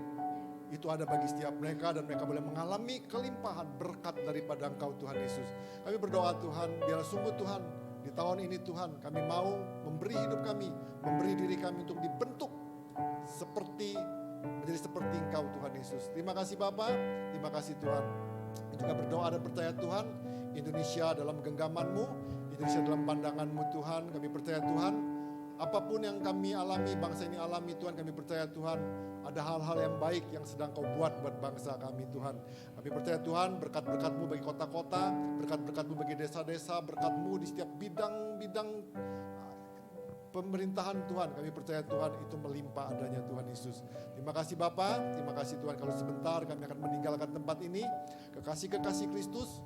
Speaker 3: itu ada bagi setiap mereka dan mereka boleh mengalami kelimpahan berkat daripada Engkau Tuhan Yesus. Kami berdoa Tuhan, biarlah sungguh Tuhan di tahun ini Tuhan kami mau memberi hidup kami, memberi diri kami untuk dibentuk menjadi seperti Engkau Tuhan Yesus. Terima kasih Bapa, terima kasih Tuhan. Kami juga berdoa dan percaya Tuhan, Indonesia dalam genggaman-Mu, Indonesia dalam pandangan-Mu Tuhan. Kami percaya Tuhan, apapun yang kami alami, bangsa ini alami Tuhan, kami percaya Tuhan, ada hal-hal yang baik yang sedang Kau buat bangsa kami Tuhan. Kami percaya Tuhan, berkat-berkat-Mu bagi kota-kota, berkat-berkat-Mu bagi desa-desa, berkat-Mu di setiap bidang-bidang
Speaker 4: pemerintahan Tuhan. Kami percaya Tuhan itu melimpah adanya Tuhan Yesus. Terima kasih Bapa, terima kasih Tuhan kalau sebentar kami akan meninggalkan tempat ini. Kekasih-kekasih Kristus,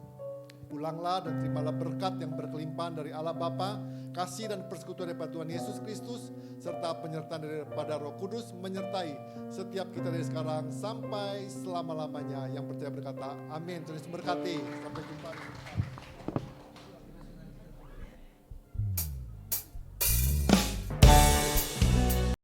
Speaker 4: pulanglah dan terimalah berkat yang berkelimpahan dari Allah Bapa, kasih dan persekutuan daripada Tuhan Yesus Kristus, serta penyertaan daripada Roh Kudus menyertai setiap kita dari sekarang sampai selama-lamanya. Yang percaya berkata amin. Tuhan Yesus berkati. Sampai jumpa.